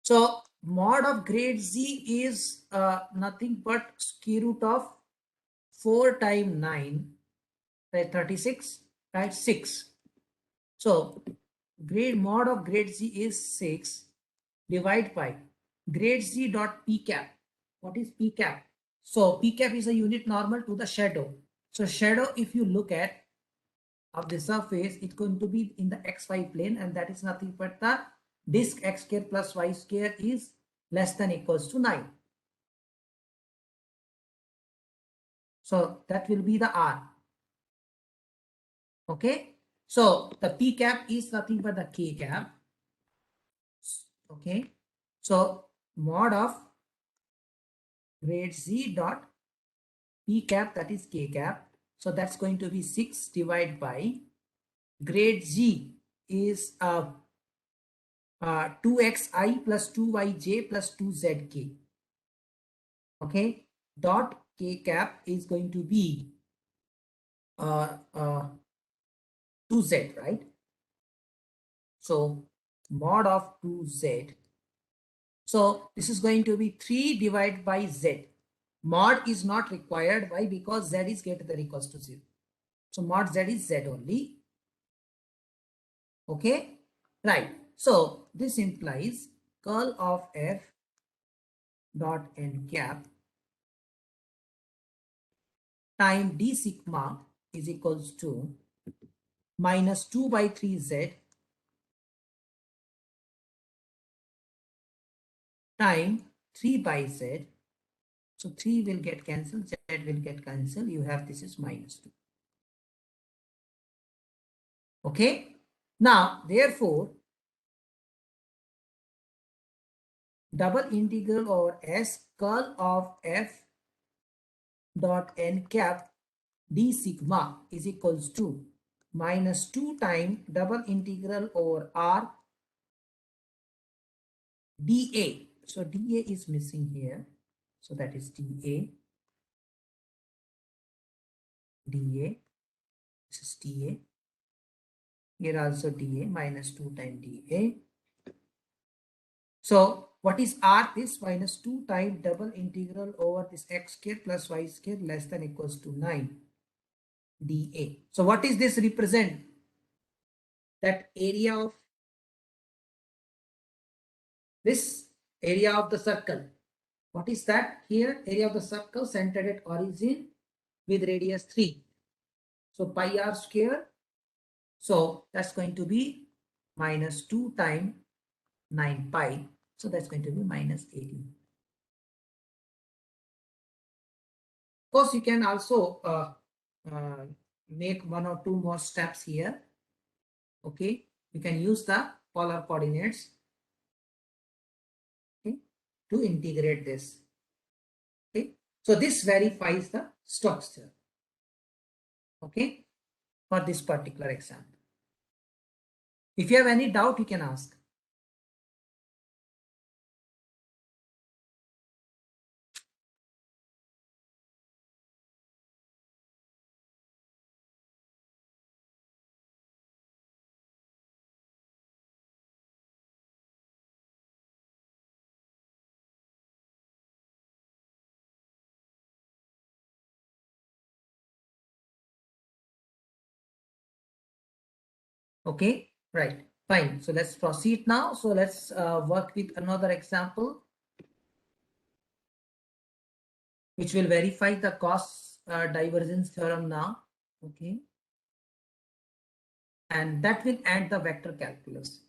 So mod of grade z is nothing but square root of 4 times 9, right, 36, right, 6. So grade mod of grade z is 6 divided by grade z dot p cap. What is p cap? So p cap is a unit normal to the shadow. So shadow, if you look at of the surface, it's going to be in the xy plane, and that is nothing but the disk x square plus y square is less than equals to 9. So that will be the r. Okay. So the p cap is nothing but the k cap. Okay. So mod of grade z dot p cap, that is k cap. So that's going to be 6 divided by grade z is 2xi plus 2yj plus 2zk. Okay, dot k cap is going to be 2z, right? So mod of 2z. So this is going to be 3 divided by z. Mod is not required. Why? Because z is greater than or equals to 0. So mod z is z only. Okay, right. So this implies curl of f dot n cap time d sigma is equals to minus 2 by 3z time 3 by z. So 3 will get cancelled, z will get cancelled. You have this is minus 2. Okay. Now, therefore, double integral over s curl of f dot n cap d sigma is equals to minus 2 times double integral over r dA. So dA is missing here. So that is dA. dA. This is dA. Here also dA minus 2 times dA. So what is r? This minus 2 times double integral over this x square plus y square less than equals to 9 dA. So what is this represent? That area of this area of the circle. What is that here? Area of the circle centered at origin with radius 3. So pi r square. So that's going to be minus 2 times 9 pi. So that's going to be minus 18. Of course, you can also make 1 or 2 more steps here. Okay, you can use the polar coordinates, okay, to integrate this. Okay, so this verifies the Stokes theorem. Okay, for this particular example. If you have any doubt, you can ask. Okay, right, fine. So let's proceed now. So let's work with another example, which will verify the Gauss divergence theorem now. Okay, and that will end the vector calculus.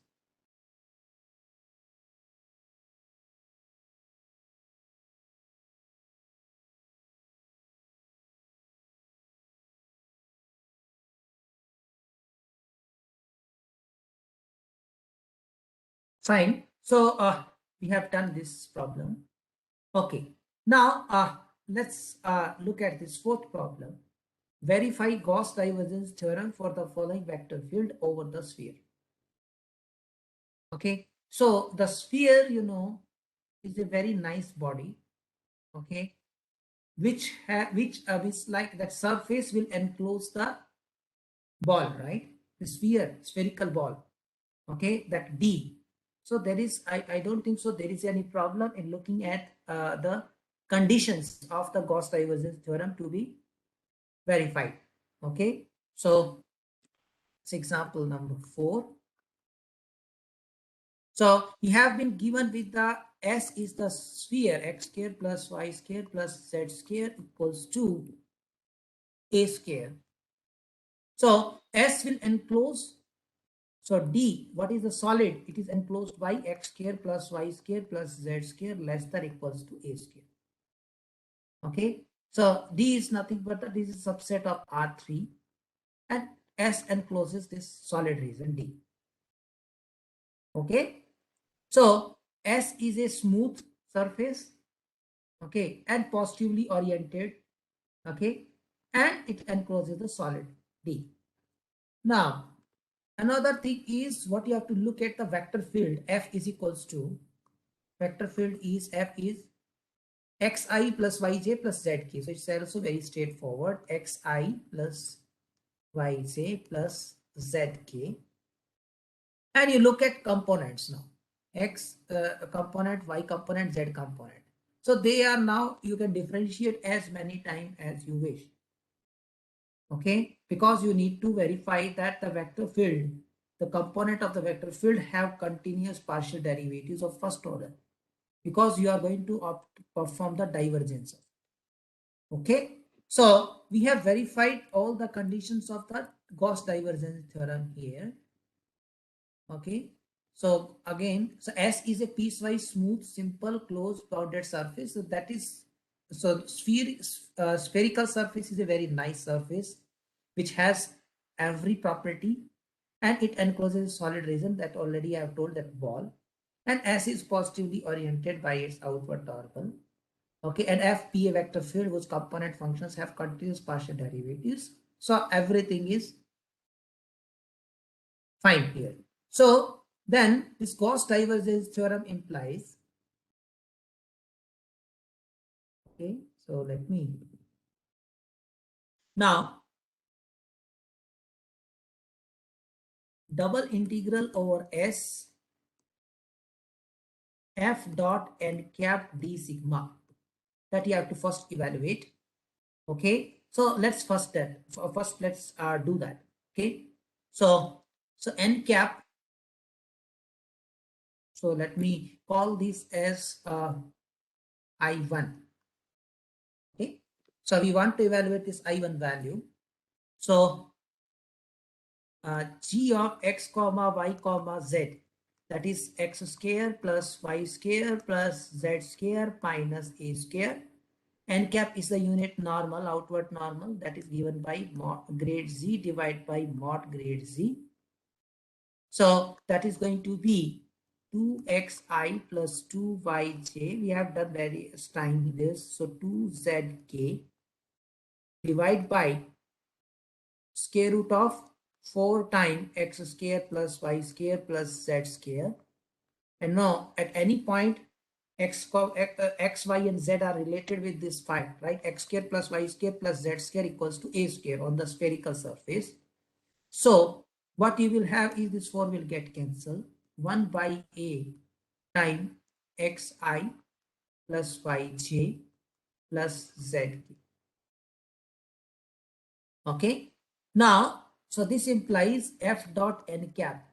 Fine. So we have done this problem. Okay. Now let's look at this fourth problem. Verify Gauss divergence theorem for the following vector field over the sphere. Okay. So the sphere, is a very nice body, okay, which like that surface will enclose the ball, right? The sphere, spherical ball, okay, that D. So there is, I don't think so there is any problem in looking at the conditions of the Gauss divergence theorem to be verified, okay. So it's example number 4. So you have been given with the S is the sphere, x square plus y square plus z square equals to a square. So S will enclose, so D, what is the solid? It is enclosed by x square plus y square plus z square less than equals to a square. Okay, so D is nothing but this is a subset of R3 and S encloses this solid region D. Okay, so S is a smooth surface, okay, and positively oriented, okay, and it encloses the solid D. Now another thing is what you have to look at the vector field F is equals to, vector field is F is xi plus yj plus zk. So it's also very straightforward, xi plus yj plus zk. And you look at components now, x component, y component, z component. So they are now, you can differentiate as many times as you wish. Okay, because you need to verify that the vector field, the component of the vector field have continuous partial derivatives of first order, because you are going to perform the divergence. Okay, so we have verified all the conditions of the Gauss divergence theorem here. Okay, so again, so S is a piecewise smooth, simple, closed, bounded surface. So that is, so spherical surface is a very nice surface which has every property, and it encloses a solid region that already I have told, that ball, and S is positively oriented by its outward torque. Okay, and F be a vector field whose component functions have continuous partial derivatives. So everything is fine here. So then this Gauss divergence theorem implies, okay, so let me now double integral over S F dot n cap d sigma, that you have to first evaluate. Okay, so let's first let's do that. Okay, so n cap, so let me call this as I1. Okay, so we want to evaluate this I1 value. So g of x comma y comma z, that is x square plus y square plus z square minus a square. N cap is the unit normal, outward normal, that is given by mod grade z divided by mod grade z. So that is going to be 2xi plus 2yj. We have done various times this. So 2zk divided by square root of 4 times x square plus y square plus z square. And now at any point x, y, and z are related with this fact, right? X square plus y square plus z square equals to a square on the spherical surface. So what you will have is this 4 will get cancelled. 1 by a time xi plus yj plus zk. Okay. Now, so this implies f dot n cap.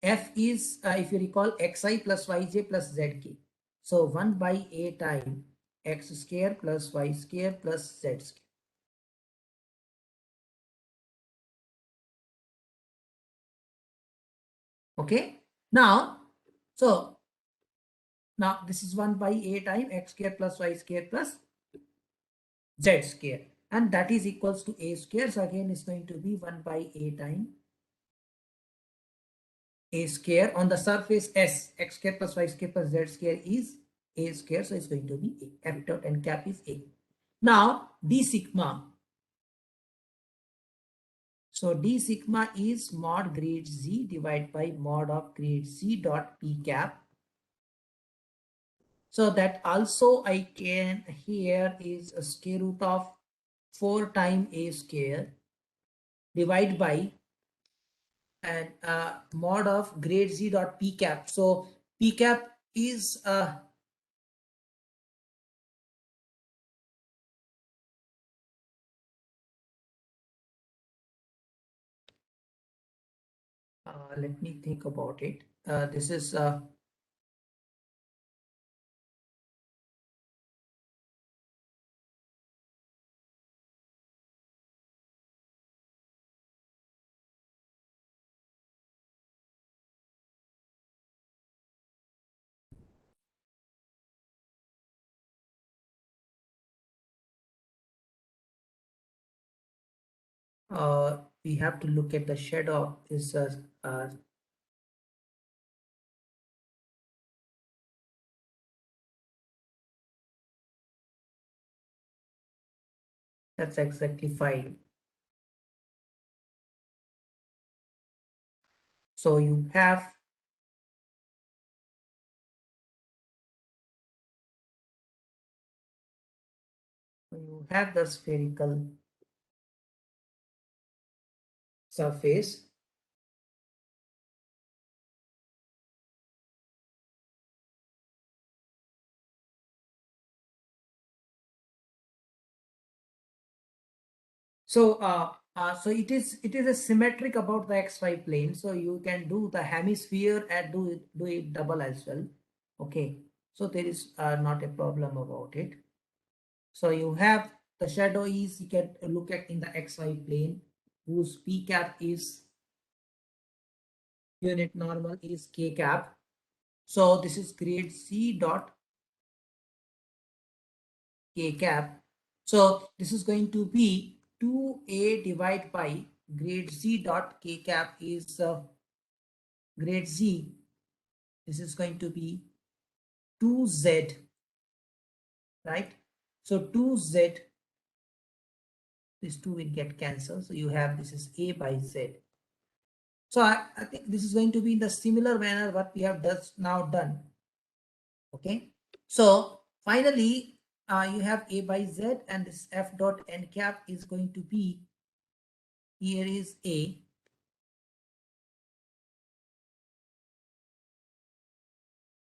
F is, if you recall, xi plus yj plus zk. So 1 by a time x square plus y square plus z square. Okay. Now, so now this is 1 by a time x square plus y square plus z square, and that is equals to a square. So again, it's going to be 1 by a time a square on the surface S, x square plus y square plus z square is a square. So it's going to be a. F dot n cap is a. Now d sigma. So d sigma is mod grade z divided by mod of grade z dot p cap. So that also I can here is a square root of 4 times a square divided by and mod of grade z dot p cap. So p cap is let me think about it. This is we have to look at the shadow is that's exactly fine. So you have the spherical surface. So so it is a symmetric about the xy plane. So you can do the hemisphere and do it double as well. Okay. So there is not a problem about it. So you have the shadow is you can look at in the xy plane whose p cap is unit normal is k cap. So this is grade c dot k cap. So this is going to be 2a divided by grade z dot k cap is grade z. This is going to be 2z, right? So 2z, this 2 will get cancelled. So you have this is a by z. So I think this is going to be in the similar manner what we have just now done. Okay. So finally, you have a by z and this f dot n cap is going to be, here is a.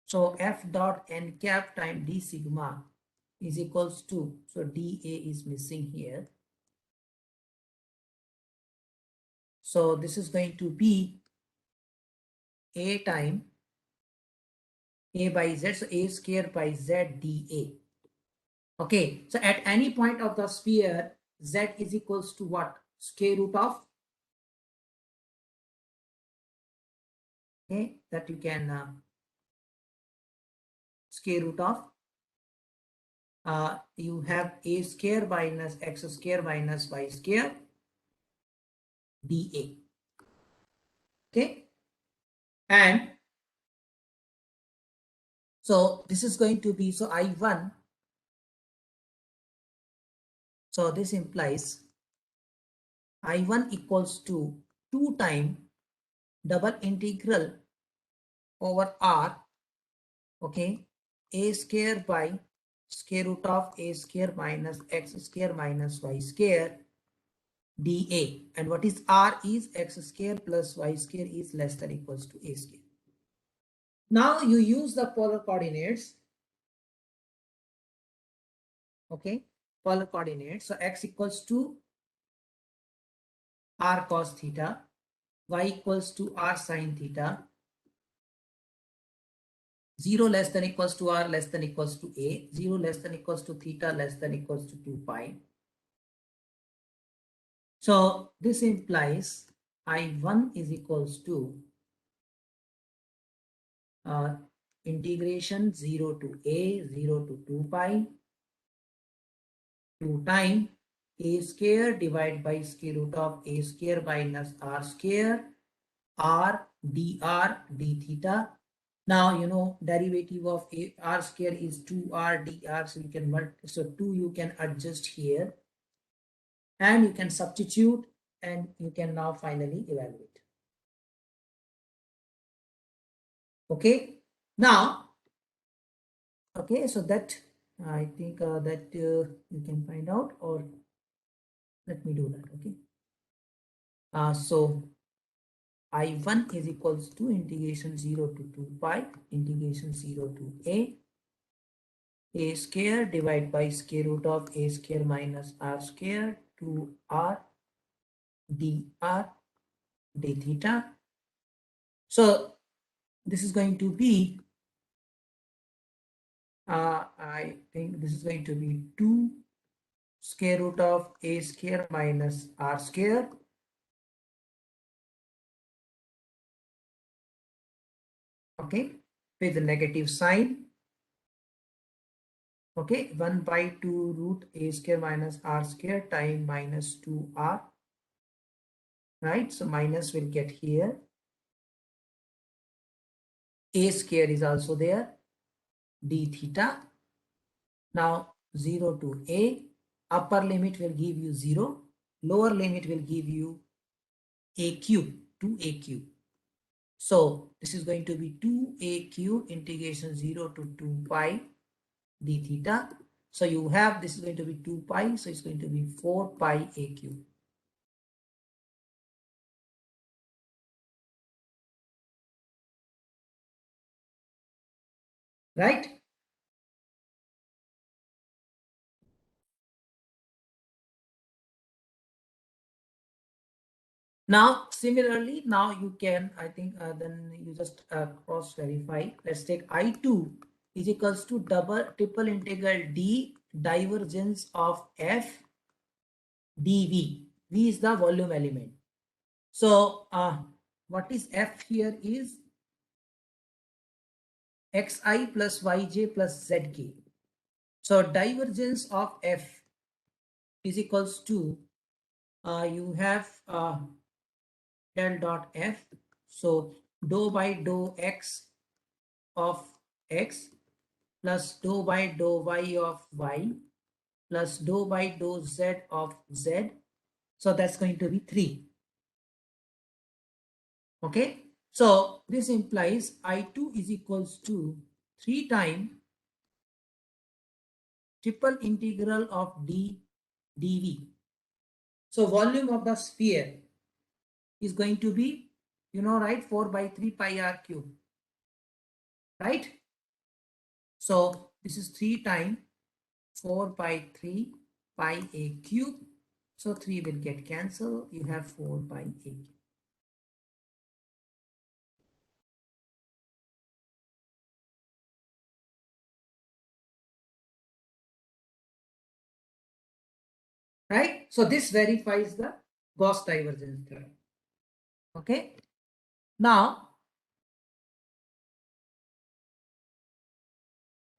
So f dot n cap time d sigma is equals to, so dA is missing here. So this is going to be a time a by z, so a square by z dA. Okay, so at any point of the sphere, z is equals to what? Square root of, okay, that you can square root of, you have a square minus x square minus y square dA. Okay, and so this is going to be, so I1, so this implies I1 equals to 2 times double integral over R, okay, a square by square root of a square minus x square minus y square dA. And what is R is x square plus y square is less than equals to a square. Now you use the polar coordinates, okay, polar coordinates. So x equals to r cos theta, y equals to r sin theta, 0 less than equals to r less than equals to a, 0 less than equals to theta less than equals to 2 pi. So this implies I1 is equals to integration 0 to a, 0 to 2 pi, 2 times a square divided by square root of a square minus r square, r dr d theta. Now you know derivative of a r square is 2r dr, so you can so 2 you can adjust here and you can substitute and you can now finally evaluate. Okay, now, okay, so that I think that you can find out, or let me do that. Okay, so I1 is equals to integration 0 to 2 pi integration 0 to a square divided by square root of a square minus r square to r dr d theta. So this is going to be I think this is going to be 2 square root of a square minus r square okay with the negative sign. Okay, 1 by 2 root a square minus r square time minus 2r, right? So minus will get here. A square is also there, d theta. Now 0 to a, upper limit will give you 0, lower limit will give you a cube, 2a cube. So this is going to be 2a cube integration 0 to 2 pi d theta. So you have, this is going to be 2 pi, so it's going to be 4 pi a cube. Right? Now, similarly, now you can, I think, then you just cross verify. Let's take I2 is equals to triple integral d divergence of f dv. V is the volume element. So, what is f here is xi plus yj plus zk. So, divergence of f is equals to, you have del dot f. So, dou by dou x of x plus dou by dou y of y plus dou by dou z of z. So that's going to be 3. Okay. So this implies I2 is equals to 3 times triple integral of d dv. So volume of the sphere is going to be, you know, right, 4 by 3 pi r cube. Right. So this is 3 times 4 by 3 pi a cube. So 3 will get cancelled. You have 4 by a cube. Right? So this verifies the Gauss divergence theorem. Okay. Now,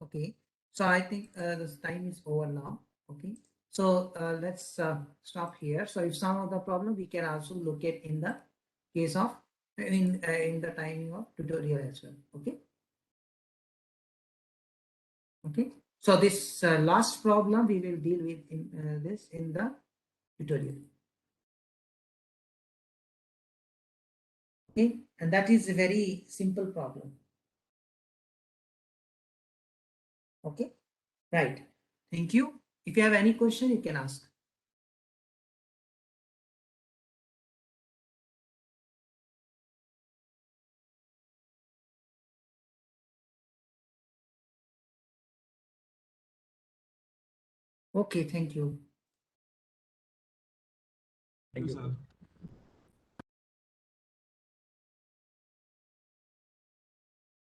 okay. So I think this time is over now. Okay. So let's stop here. So if some of the problem we can also look at in the case of in the timing of tutorial as well. Okay. Okay. So this last problem we will deal with in this in the tutorial. Okay. And that is a very simple problem. Okay. Right. Thank you. If you have any question, you can ask. Okay, thank you. Thank you, sir.